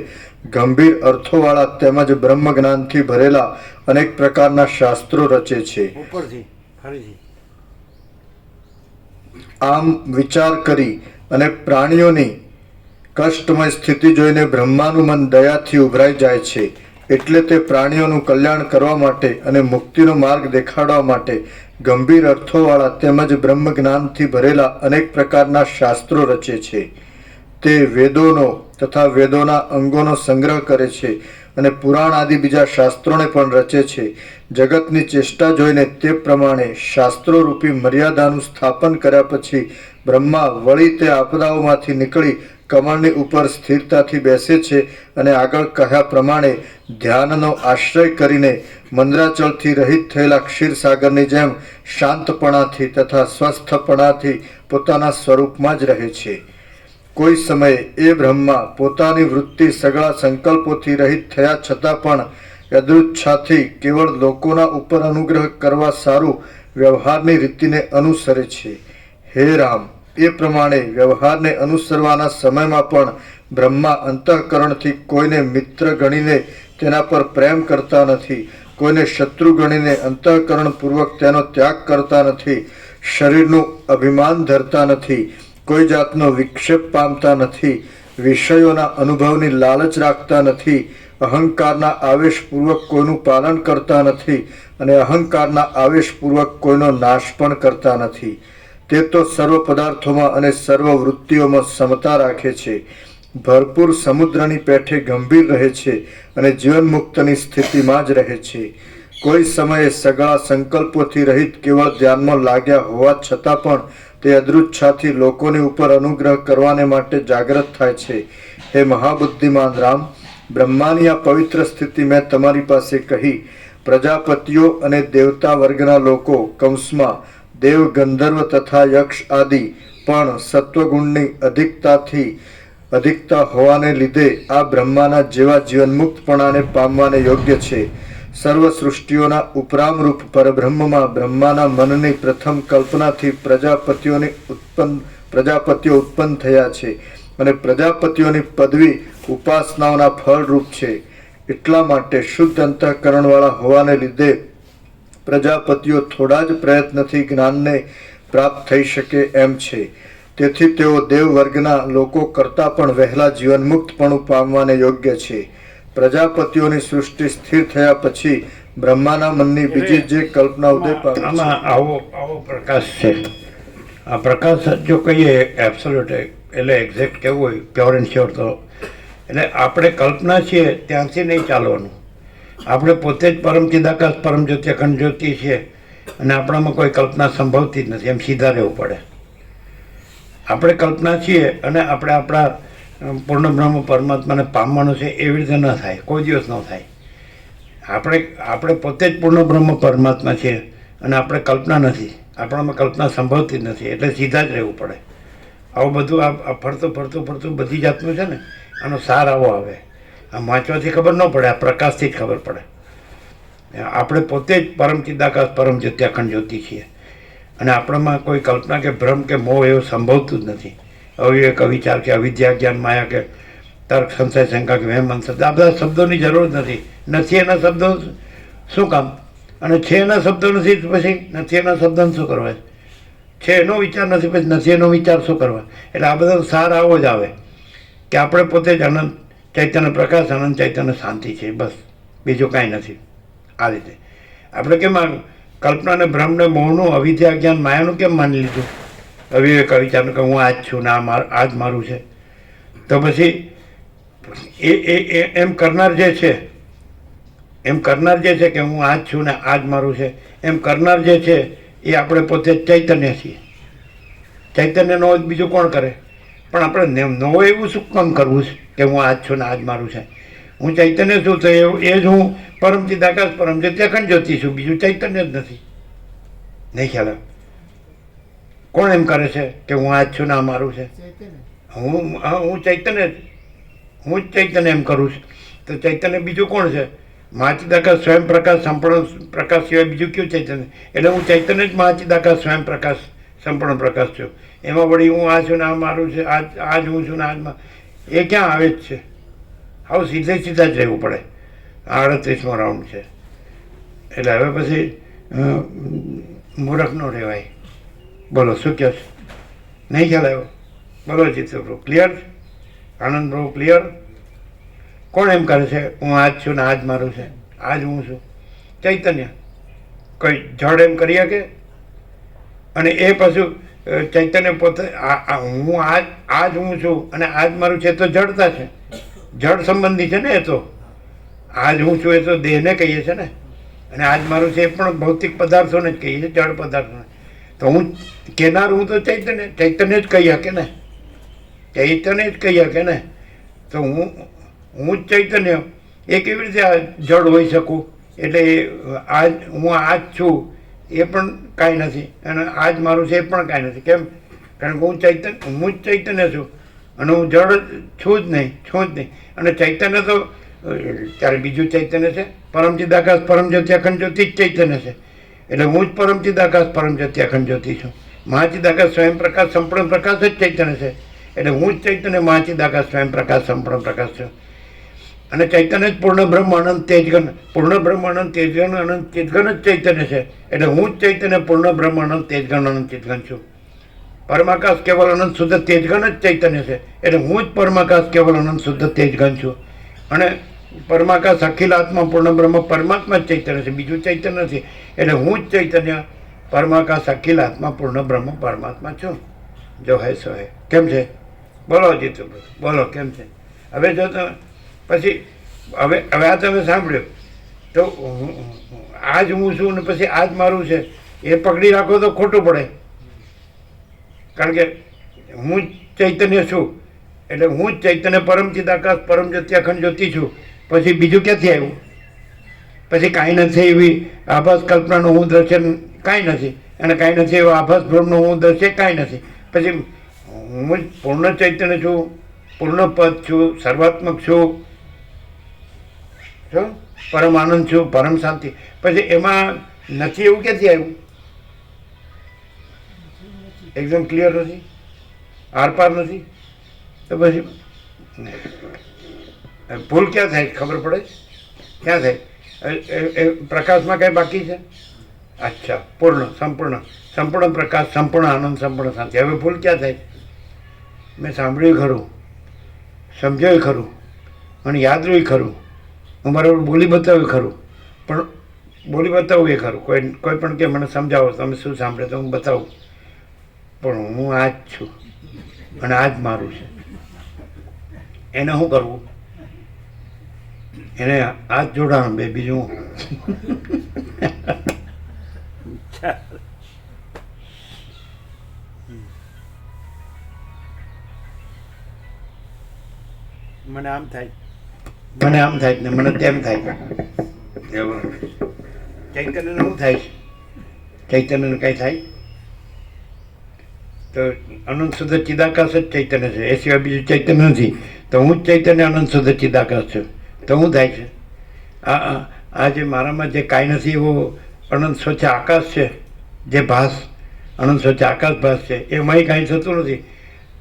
ગંભીર અર્થોવાળા તેમજ બ્રહ્મ જ્ઞાનથી ભરેલા અનેક પ્રકારના શાસ્ત્રો રચે છે. ઉપરથી ફરીથી આમ વિચાર કરી અને પ્રાણીઓની કષ્ટમય સ્થિતિ જોઈને બ્રહ્માનું મન દયાથી ઉભરાઈ જાય છે. એટલે તે પ્રાણીઓનું કલ્યાણ કરવા માટે અને મુક્તિનો માર્ગ દેખાડવા માટે ગંભીર અર્થોવાળા તેમજ બ્રહ્મ જ્ઞાનથી ભરેલા અનેક પ્રકારના શાસ્ત્રો રચે છે. તે વેદોનો તથા વેદોના અંગોનો સંગ્રહ કરે છે અને પુરાણ આદિ બીજા શાસ્ત્રોને પણ રચે છે. જગતની ચેષ્ટા જોઈને તે પ્રમાણે શાસ્ત્રો રૂપી મર્યાદાનું સ્થાપન કર્યા પછી બ્રહ્મા વળી તે આપદાઓમાંથી નીકળી કમળની ઉપર સ્થિરતાથી બેસે છે અને આગળ કહ્યા પ્રમાણે ધ્યાનનો આશ્રય કરીને મંદ્રાચલથી રહિત થયેલા ક્ષીરસાગરની જેમ શાંતપણાથી તથા સ્વસ્થપણાથી પોતાના સ્વરૂપમાં જ રહે છે. કોઈ સમયે એ બ્રહ્મા પોતાની વૃત્તિ સગળા સંકલ્પોથી રહિત થયા છતાં પણ યદૃચ્છાથી કેવળ લોકોના ઉપર અનુગ્રહ કરવા સારું વ્યવહારની રીતિને અનુસરે છે. હે રામ, એ પ્રમાણે વ્યવહારને અનુસરવાના સમયમાં પણ બ્રહ્મા અંતઃકરણથી કોઈને મિત્ર ગણીને તેના પર પ્રેમ કરતા નથી, કોઈને શત્રુ ગણીને અંતઃકરણપૂર્વક તેનો ત્યાગ કરતા નથી, શરીરનું અભિમાન ધરતા નથી, કોઈ જાતનો વિક્ષેપ પામતા નથી, વિષયોના અનુભવની લાલચ રાખતા નથી, અહંકારના આવેશપૂર્વક કોઈનું પાલન કરતા નથી અને અહંકારના આવેશપૂર્વક કોઈનો નાશ પણ કરતા નથી. તે તો સર્વ પદાર્થોમાં અને સર્વ વૃત્તિઓમાં સમતા રાખે છે. ભરપૂર સમુદ્રની પેઠે ગંભીર રહે છે અને જીવન મુક્તની સ્થિતિમાં જ રહે છે. કોઈ સમયે સગળા સંકલ્પોથી રહિત કેવળ ધ્યાનમાં લાગ્યા હોવા છતાં પણ તે અદૃચ્છાથી લોકોની ઉપર અનુગ્રહ કરવાને માટે જાગૃત થાય છે. હે મહાબુદ્ધિમાન રામ, બ્રહ્માની આ પવિત્ર સ્થિતિ મેં તમારી પાસે કહી. પ્રજાપતિઓ અને દેવતા વર્ગના લોકો કૌંસમાં દેવ, ગંધર્વ તથા યક્ષ આદિ પણ સત્વગુણની અધિકતા હોવાને લીધે આ બ્રહ્માના જેવા જીવનમુક્તપણાને પામવાને યોગ્ય છે. સર્વ સૃષ્ટિઓના ઉપરામરૂપ પરબ્રહ્મમાં બ્રહ્માના મનની પ્રથમ કલ્પનાથી પ્રજાપતિઓ ઉત્પન્ન થયા છે અને પ્રજાપતિઓની પદવી ઉપાસનાઓના ફળરૂપ છે. એટલા માટે શુદ્ધ અંતઃકરણવાળા હોવાને લીધે પ્રજાપતિઓ થોડા જ પ્રયત્નથી જ્ઞાનને પ્રાપ્ત થઈ શકે એમ છે. તેથી તેઓ દેવ વર્ગના લોકો કરતાં પણ વહેલા જીવનમુક્તપણું પામવાને યોગ્ય છે. પ્રજાપતિઓની સૃષ્ટિ સ્થિર થયા પછી બ્રહ્માના મનની બીજી જે કલ્પના ઉદય પામે છે. આમાં આવો પ્રકાશ છે. આ પ્રકાશ જો કહીએ એબ્સોલ્યુટ એટલે એક્ઝેક્ટ કહેવું હોય પ્યોર એન્ડ શ્યોર, તો એટલે આપણે કલ્પના છીએ ત્યાંથી નહીં ચાલવાનું. આપણે પોતે જ પરમ ચિદાકાશ પરમ જ્યોતિ અખંડ જ્યોતિ છીએ અને આપણામાં કોઈ કલ્પના સંભવતી જ નથી. એમ સીધા રહેવું પડે. આપણે કલ્પના છીએ અને આપણે આપણા પૂર્ણ બ્રહ્મ પરમાત્માને પામવાનું છે એવી રીતે ન થાય, કોઈ દિવસ ન થાય. આપણે પોતે જ પૂર્ણ બ્રહ્મ પરમાત્મા છીએ અને આપણે કલ્પના નથી, આપણામાં કલ્પના સંભવતી જ નથી. એટલે સીધા જ રહેવું પડે. આવું બધું આ ફરતું બધી જાતનું છે ને, આનો સાર આવો આવે. આમ વાંચવાથી ખબર ન પડે, આ પ્રકાશથી જ ખબર પડે. આપણે પોતે જ પરમ ચિદાકાશ પરમ જ્યોતિ અખંડ જ્યોતિ છીએ અને આપણામાં કોઈ કલ્પના કે ભ્રમ કે મોહ એવું સંભવતું જ નથી. અવિવેક, અવિચાર કે અવિદ્યા, જ્ઞાન, માયા કે તર્ક, સંશય, શંકા કે વહેમ, અંધશ્રદ્ધા, આ બધા શબ્દોની જરૂર નથી. નથી એના શબ્દો શું કામ? અને છે એના શબ્દો નથી પછી નથી એના શબ્દોને શું કરવા? છે એનો વિચાર નથી પછી નથી એનો વિચાર શું કરવા? એટલે આ બધાનો સાર આવો જ આવે કે આપણે પોતે જ અનંત ચૈતન્ય પ્રકાશ, અનંત ચૈતન્ય શાંતિ છે, બસ બીજું કાંઈ નથી. આ રીતે આપણે કેમ કલ્પનાને, ભ્રમને, મોહનું, અવિદ્યા, જ્ઞાન, માયાનું કેમ માની લીધું? અવિવેક, વિચારનું કે હું આ જ છું ને આ જ મારું છે. તો પછી એમ કરનાર જે છે કે હું આ જ છું ને આ જ મારું છે, એમ કરનાર જે છે એ આપણે પોતે ચૈતન્ય છીએ. ચૈતન્યનો બીજું કોણ કરે? પણ આપણે નવો એવું શું કામ કરવું છે કે હું આ જ છું ને આ જ મારું છે? હું ચૈતન્ય છું તો એ જ હું પરમ ચિદાકાશ પરમ જ્યોતિ અખંડ જ્યોતિ છું, બીજું ચૈતન્ય જ નથી. નહીં ખ્યાલ આવે? કોણ એમ કરે છે કે હું આ જ છું ને આ મારું છે? ચૈતન્ય હું ચૈતન્ય જ. હું જ ચૈતન્ય એમ કરું છું. તો ચૈતન્ય બીજું કોણ છે? મહાચિદાકાશ સ્વયં પ્રકાશ સંપૂર્ણ પ્રકાશ સિવાય બીજું કયું ચૈતન્ય? એટલે હું ચૈતન્ય જ મહાચિદાકાશ સ્વયં પ્રકાશ સંપૂર્ણ પ્રકાશ છું. એમાં વળી હું આ છું ને આ મારું છે, આ જ હું છું ને આ જ એ ક્યાં આવે જ છે? આવું સીધા જ રહેવું પડે. 38મો રાઉન્ડ છે એટલે હવે પછી મૂરખ નો રહેવાય. બોલો શું કહો છો? નહીં ખ્યાલ આવ્યો? બોલો જીતુ પ્રભુ ક્લિયર? આનંદ પ્રભુ ક્લિયર? કોણ એમ કરે છે હું આ જ છું ને આ જ મારું છે, આ જ હું છું? ચૈતન્ય. કોઈ જડ એમ કરી શકે? અને એ પાછું ચૈતન્ય પોતે હું આ જ હું છું અને આ જ મારું છે તો જડતા છે, જડ સંબંધી છે ને. એ તો આ જ હું છું એ તો દેહને કહીએ છીએ ને, અને આ જ મારું છે એ પણ ભૌતિક પદાર્થોને જ કહીએ છીએ, જડ પદાર્થોને. તો હું કહેનાર હું તો ચૈતન્ય જ કહી શકે ને, ચૈતન્ય જ કહી શકે ને. તો હું જ ચૈતન્ય એ કેવી રીતે આ જડ હોઈ શકું? એટલે હું આ જ છું એ પણ કાંઈ નથી અને આ જ મારું છે એ પણ કાંઈ નથી. કેમ? કારણ કે હું જ ચૈતન્ય છું અને હું જડ છું જ નહીં. અને ચૈતન્ય તો ત્યારે બીજું ચૈતન્ય છે પરમચિદાકાશ પરમ જ્યોતિ અખંડ જ્યોતિ જ ચૈતન્ય છે. એટલે હું જ પરમચિદાકાશ પરમ જ્યોતિ અખંડ જ્યોતિ છું. મહાચિદાકાશ સ્વયં પ્રકાશ સંપૂર્ણ પ્રકાશ જ ચૈતન્ય છે. એટલે હું જ ચૈતન્ય મહાચિદાકાશ સ્વયં પ્રકાશ સંપૂર્ણ પ્રકાશ છું. અને ચૈતન્ય જ પૂર્ણ બ્રહ્મ અનંત તેજગન, પૂર્ણ બ્રહ્મ અનંત તેજગન અનંત ચિતગન જ ચૈતન્ય છે. એટલે હું જ ચૈતન્ય પૂર્ણ બ્રહ્મ અનંત તેજગન અનંત ચિતગન છું. પરમાકાશ કેવલ અનંત શુદ્ધ તેજગન જ ચૈતન્ય છે. એટલે હું જ પરમાકાશ કેવલ અનંત શુદ્ધ તેજગન છું. અને પરમાકાશ અખિલ આત્મા પૂર્ણ બ્રહ્મ પરમાત્મા જ ચૈતન્ય છે, બીજું ચૈતન્ય નથી. એટલે હું જ ચૈતન્ય પરમાકાશ અખિલ આત્મા પૂર્ણ બ્રહ્મ પરમાત્મા છું. જો હે સો હે. કેમ છે? બોલો જીતુ બોલો કેમ છે? હવે જો પછી હવે આ તમે સાંભળ્યું તો આ જ હું છું ને પછી આ જ મારું છે એ પકડી રાખો તો ખોટું પડે. કારણ કે હું જ ચૈતન્ય છું એટલે હું જ ચૈતન્ય પરમચિદાકાશ પરમ જ્યોતિ અખંડ જ્યોતિ છું. પછી બીજું ક્યાંથી આવ્યું? પછી કાંઈ નથી એવી આભાસ કલ્પનાનું હું દ્રશ્ય કાંઈ નથી, અને કાંઈ નથી એવો આભાસ ભ્રમનું હું દ્રશ્ય કાંઈ નથી. પછી હું જ પૂર્ણ ચૈતન્ય છું, પૂર્ણ પદ છું, સર્વાત્મક છું, પરમ આનંદ છું, પરમ શાંતિ. પછી એમાં નથી એવું ક્યાંથી આવ્યું? એકદમ ક્લિયર નથી, આરપાર નથી. તો પછી ભૂલ ક્યાં થાય ખબર પડે? ક્યાં થાય? પ્રકાશમાં કંઈ બાકી છે? અચ્છા, સંપૂર્ણ પ્રકાશ, સંપૂર્ણ આનંદ, સંપૂર્ણ શાંતિ. હવે ભૂલ ક્યાં થાય? મેં સાંભળ્યું ખરું, સમજાયું ખરું, મને યાદ રહ્યું ખરું, હું બરાબર બોલી બતાવ્યું ખરું, પણ બોલી બતાવું એ ખરું. કોઈ પણ કે મને સમજાવો તમે શું સાંભળે તો હું બતાવું, પણ હું આ જ છું અને આ જ મારું છે. એને શું કરવું? એને હાથ જોડાણ બે, બીજું મને આમ થાય ને મને તેમ થાય. ચૈતન્યને શું થાય? ચૈતન્યને કઈ થાય? તો અનંત શુદ્ધ ચિદાકાશ જ ચૈતન્ય છે, એ સિવાય બીજું ચૈતન્ય નથી. તો હું જ ચૈતન્ય અનંત શુદ્ધ ચિદાકાશ છું. તો શું થાય છે? આ જે મારામાં જે કાંઈ નથી એવો અનંત સ્વચ્છ આકાશ છે, જે ભાસ અનંત સ્વચ્છ આકાશ ભાસ છે, એમાંય કાંઈ થતું નથી.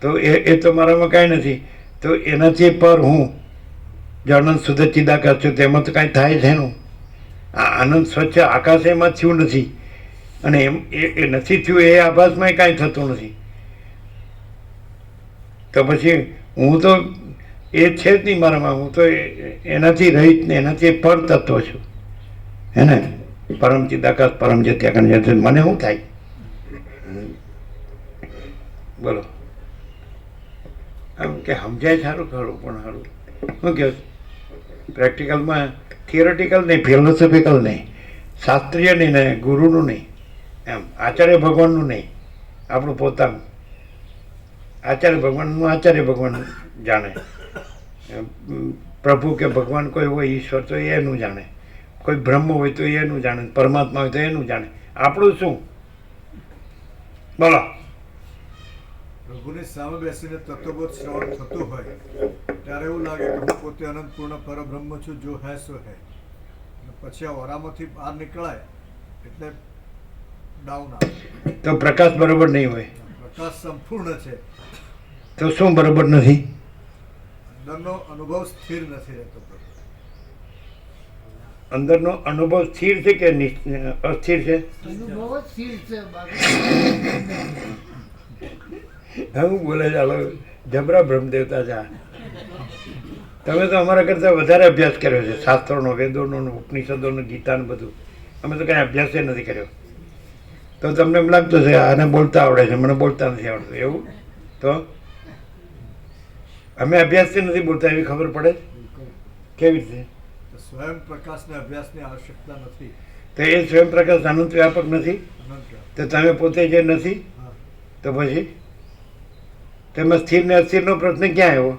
તો એ તો મારામાં કાંઈ નથી. તો એનાથી પર હું જે અનંત શુદ્ધ ચિદાકાશ છું તેમાં તો કાંઈ થાય છે એનું. આ અનંત સ્વચ્છ આકાશ એમાં થયું નથી, અને એ નથી થયું એ આભાસમાં કાંઈ થતું નથી. તો પછી હું તો એ છે જ નહીં મારામાં. હું તો એનાથી રહિત ને એનાથી પર તત્વ છું, હે ને? પરમ ચિદાકાશ પરમ જ્યોતિ અખંડ જ્યોતિ. મને શું થાય? બોલો. આમ કે સમજાય સારું ખરું, પણ સારું શું કહે? પ્રેક્ટિકલમાં થિયોરિટિકલ નહીં, ફિલોસોફિકલ નહીં, શાસ્ત્રીય નહીં ને ગુરુનું નહીં, એમ આચાર્ય ભગવાનનું નહીં, આપણું પોતાનું. આચાર્ય ભગવાન જાણે, પ્રભુ કે ભગવાન કોઈ હોય, ઈશ્વર તો એનું જાણે, કોઈ બ્રહ્મ હોય તો એનું જાણે, પરમાત્મા હોય તો એનું જાણે. આપણું શું? બોલો. પ્રભુની સામે બેસીને તત્વબોધ શ્રવણ થતું હોય ત્યારે એવું લાગે કે હું પોતે અનંતપૂર્ણ પરબ્રહ્મ છું, જો હે સો હે. અને પછી આ ઓરામાંથી બહાર નીકળાય એટલે ડાઉન આવે. તો પ્રકાશ બરોબર નહીં હોય પ્રકાશ સંપૂર્ણ છે, તો શું બરોબર નથી? અંદરનો અનુભવ સ્થિર નથી રહેતો. અંદરનો અનુભવ સ્થિર છે કે અસ્થિર છે? અનુભવ જ સ્થિર છે, બાકી હું બોલે ચાલો જબરા બ્રહ્મદેવતા છે આ. તમે તો અમારા કરતાં વધારે અભ્યાસ કર્યો છે, શાસ્ત્રોનો, વેદોનો, ઉપનિષદોનો, ગીતાનો બધું. અમે તો કાંઈ અભ્યાસ નથી કર્યો. તો તમને એમ લાગતું છે આને બોલતા આવડે છે, મને બોલતા નથી આવડતું, એવું? તો અમે અભ્યાસથી નથી બોલતા એવી ખબર પડે કેવી રીતે? સ્વયં પ્રકાશને અભ્યાસની આવશ્યકતા નથી. તો એ સ્વયં પ્રકાશ અનંત વ્યાપક નથી, તો તમે પોતે જે નથી, તો પછી તેમાં સ્થિર ને અસ્થિરનો પ્રશ્ન ક્યાં આવ્યો?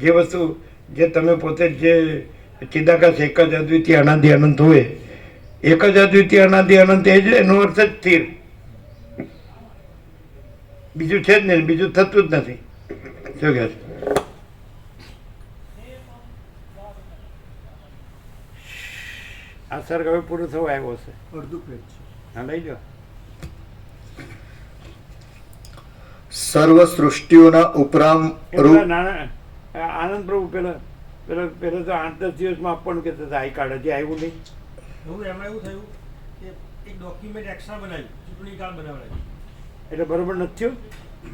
જે વસ્તુ જે તમે પોતે જે ચિદાકાશ એક જ અદ્વિતીય અનાદિ અનંત હોય, એક જ અદ્વિતીય અનાદિ અનંત, એ જ એનો અર્થ જ સ્થિર. બીજું છે જ નહીં, બીજું થતું જ નથી. શું કહે છે? આ સર્ગ હવે પૂરું થવા આવ્યો છે, અડધું પેજ છે. હા, લઈ લો. સર્વ સૃષ્ટિઓના ઉપરામ રૂપ નાના આનંદ પ્રભુ પેલા તો 8-10 દિવસમાં આપવાનું કહેતા હતા આઈ કાર્ડ, હજી આવ્યું નહીં. એમાં એવું થયું કે એક ડોક્યુમેન્ટ એક્સ્ટ્રા બનાવ્યું, ચૂંટણી કાર્ડ બનાવડાવ્યું. એટલે બરોબર નથી થયું.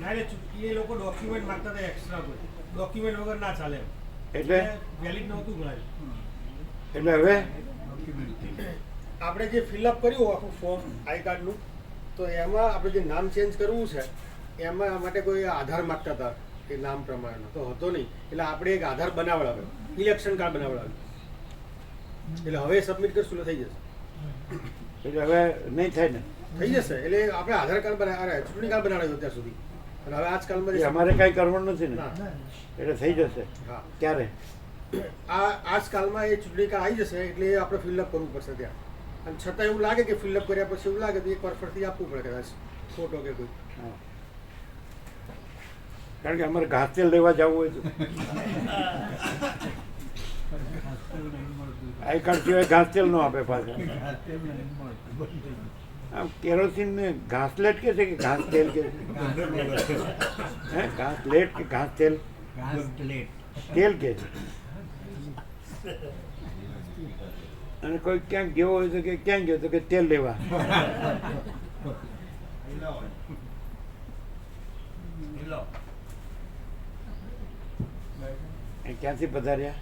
ના એટલે એ લોકો ડોક્યુમેન્ટ માંગતા હતા એક્સ્ટ્રા, કોઈ ડોક્યુમેન્ટ વગર ના ચાલે એમ. એટલે વેલિડ નહોતું ગણાયું. એટલે હવે આપણે જે ફિલઅપ કર્યું આખું ફોર્મ આઈ કાર્ડનું, તો એમાં આપણે જે નામ ચેન્જ કરવું છે એમાં માટે કોઈ આધાર માગતા હતા એ નામ પ્રમાણનો, તો હતો નહીં. એટલે આપણે એક આધાર બનાવડાવ્યો, ઇલેક્શન કાર્ડ બનાવડાવ્યું. એટલે હવે સબમિટ કરશું એટલે થઈ જશે. એટલે હવે નહીં થાય ને? થઈ જશે. એટલે આપણે આધાર કાર્ડ ચૂંટણી કાર્ડ બનાવ્યું અત્યાર સુધી, અને હવે આજકાલમાં એ અમારે કાંઈ કરવાનું નથી ને, એટલે થઈ જશે. હા, ક્યારે? આજકાલમાં એ ચૂંટણી કાર્ડ આવી જશે એટલે એ આપણે ફિલઅપ કરવું પડશે ત્યાં. અને છતાં એવું લાગે કે ફિલઅપ કર્યા પછી એવું લાગે તો એક વાર ફરતી આપવું પડે કદાચ ફોટો કે કોઈ. હા, કારણ કે અમારે ઘાસ તેલ લેવા જવું હોય તો આઈ કાર્ડ સિવાય ઘાસ તેલ ન આપે પાછા. આમ કેરોસીન ને ઘાસલેટ કે છે કે ઘાસ તેલ કે છે? હે, ઘાસલેટ કે ઘાસ તેલ? તેલ કે છે. અને કોઈ ક્યાંક ગયો હોય તો કે ક્યાં ગયો તો કે તેલ લેવા. ક્યાંથી પધાર્યા?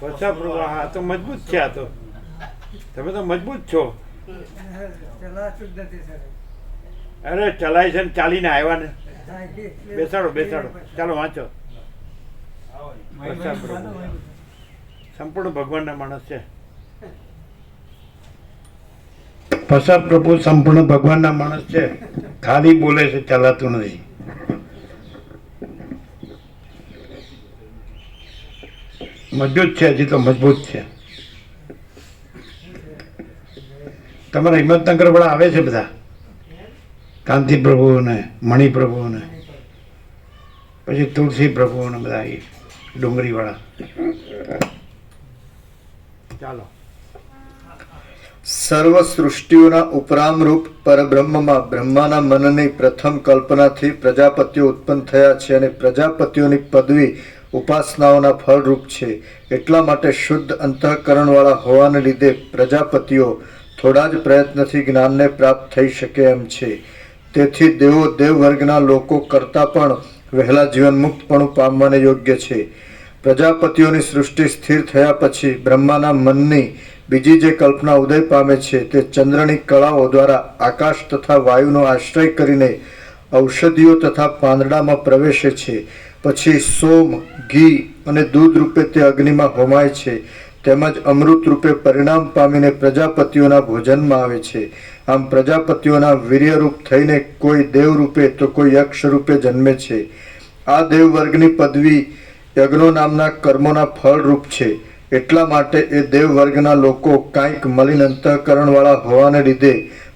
પછા પ્રભુ. હા, તો મજબૂત છે. આ તો તમે તો મજબૂત છો. અરે ચલાય છે ને, ચાલીને આવ્યા ને. બેસાડો બેસાડો, ચાલો વાંચો. પછા પ્રભુ સંપૂર્ણ ભગવાનના માણસ છે. પછા પ્રભુ સંપૂર્ણ ભગવાનના માણસ છે. ખાલી બોલે છે, ચલાતું નથી. મજબૂત છે, હજી તો મજબૂત છે. તમારા હિંમતનગર વાળા આવે છે બધા, કાંતિ પ્રભુ ને મણિ પ્રભુ ને પછી તુલસી પ્રભુ ને બધા ડુંગરી વાળા. ચાલો. સર્વ સૃષ્ટિઓના ઉપરામ રૂપ પરબ્રહ્મમાં બ્રહ્માના મનની પ્રથમ કલ્પનાથી પ્રજાપતિઓ ઉત્પન્ન થયા છે, અને પ્રજાપતિઓની પદવી ઉપાસનાઓના ફળરૂપ છે. એટલા માટે શુદ્ધ અંતઃકરણવાળા હોવાને લીધે પ્રજાપતિઓ થોડા જ પ્રયત્નથી જ્ઞાનને પ્રાપ્ત થઈ શકે એમ છે. તેથી દેવો દેવ વર્ગના લોકો કરતાં પણ વહેલા જીવન મુક્તપણું પામવાને યોગ્ય છે. પ્રજાપતિઓની સૃષ્ટિ સ્થિર થયા પછી બ્રહ્માના મનની બીજી જે કલ્પના ઉદય પામે છે તે ચંદ્રની કળાઓ દ્વારા આકાશ તથા વાયુનો આશ્રય કરીને ઔષધિઓ તથા પાંદડામાં પ્રવેશે છે. પછી સોમ, ઘી અને દૂધ રૂપે તે અગ્નિમાં હોમાય છે. તેમજ અમૃત રૂપે પરિણામ પામીને પ્રજાપતિઓના ભોજનમાં આવે છે. આમ પ્રજાપતિઓના વીર્યરૂપ થઈને કોઈ દેવ રૂપે તો કોઈ યક્ષ રૂપે જન્મે છે. આ દેવ વર્ગની પદવી યજ્ઞો નામના કર્મોના ફળરૂપ છે. એટલા માટે એ દેવ વર્ગના લોકો કાંઈક મલિન અંતઃકરણવાળા હોવાને લીધે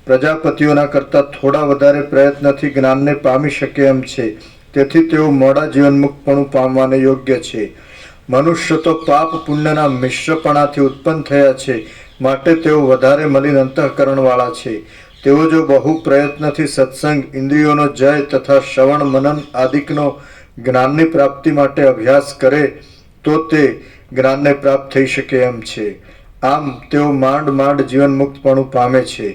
પ્રજાપતિઓના કરતાં થોડા વધારે પ્રયત્નથી જ્ઞાનને પામી શકે એમ છે. તેથી તેઓ મોડા જીવનમુક્તપણું પામવાને યોગ્ય છે. મનુષ્ય તો પાપ પુણ્યના મિશ્રપણાથી ઉત્પન્ન થયા છે, માટે તેઓ વધારે મલિન અંતઃકરણવાળા છે. તેઓ જો બહુ પ્રયત્નથી સત્સંગ, ઇન્દ્રિયોનો જય તથા શ્રવણ મનન આદિકનો જ્ઞાનની પ્રાપ્તિ માટે અભ્યાસ કરે તો તે જ્ઞાનને પ્રાપ્ત થઈ શકે એમ છે. આમ તેઓ માંડ માંડ જીવનમુક્તપણું પામે છે.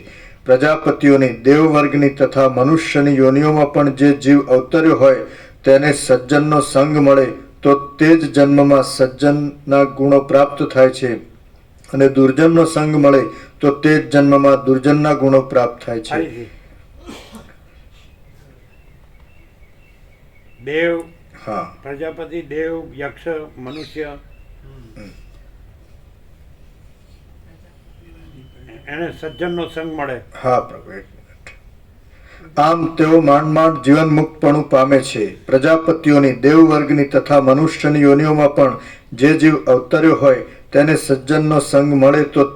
પ્રજાપતિઓની, દેવવર્ગની તથા મનુષ્યની યોનિઓમાં પણ જે જીવ અવતર્યો હોય તેને સજ્જનનો સંગ મળે તો તે જ જન્મમાં સજ્જનના ગુણો પ્રાપ્ત થાય છે, અને દુર્જનનો સંગ મળે તો તે જ જન્મમાં દુર્જનના ગુણો પ્રાપ્ત થાય છે. ફરીથી. દેવ, હા, પ્રજાપતિ, દેવ, યક્ષ, મનુષ્ય, એને સજ્જનનો સંગ મળે. હા પ્રભુ, એક મિનિટ. આમ તેઓ માંડ માંડ જીવન મુક્તપણું પામે છે. પ્રજાપતિઓની, દેવવર્ગની તથા મનુષ્યની યોનિઓમાં પણ જે જીવ અવતર્યો હોય તેને સજ્જનનો સંગ મળે તો તે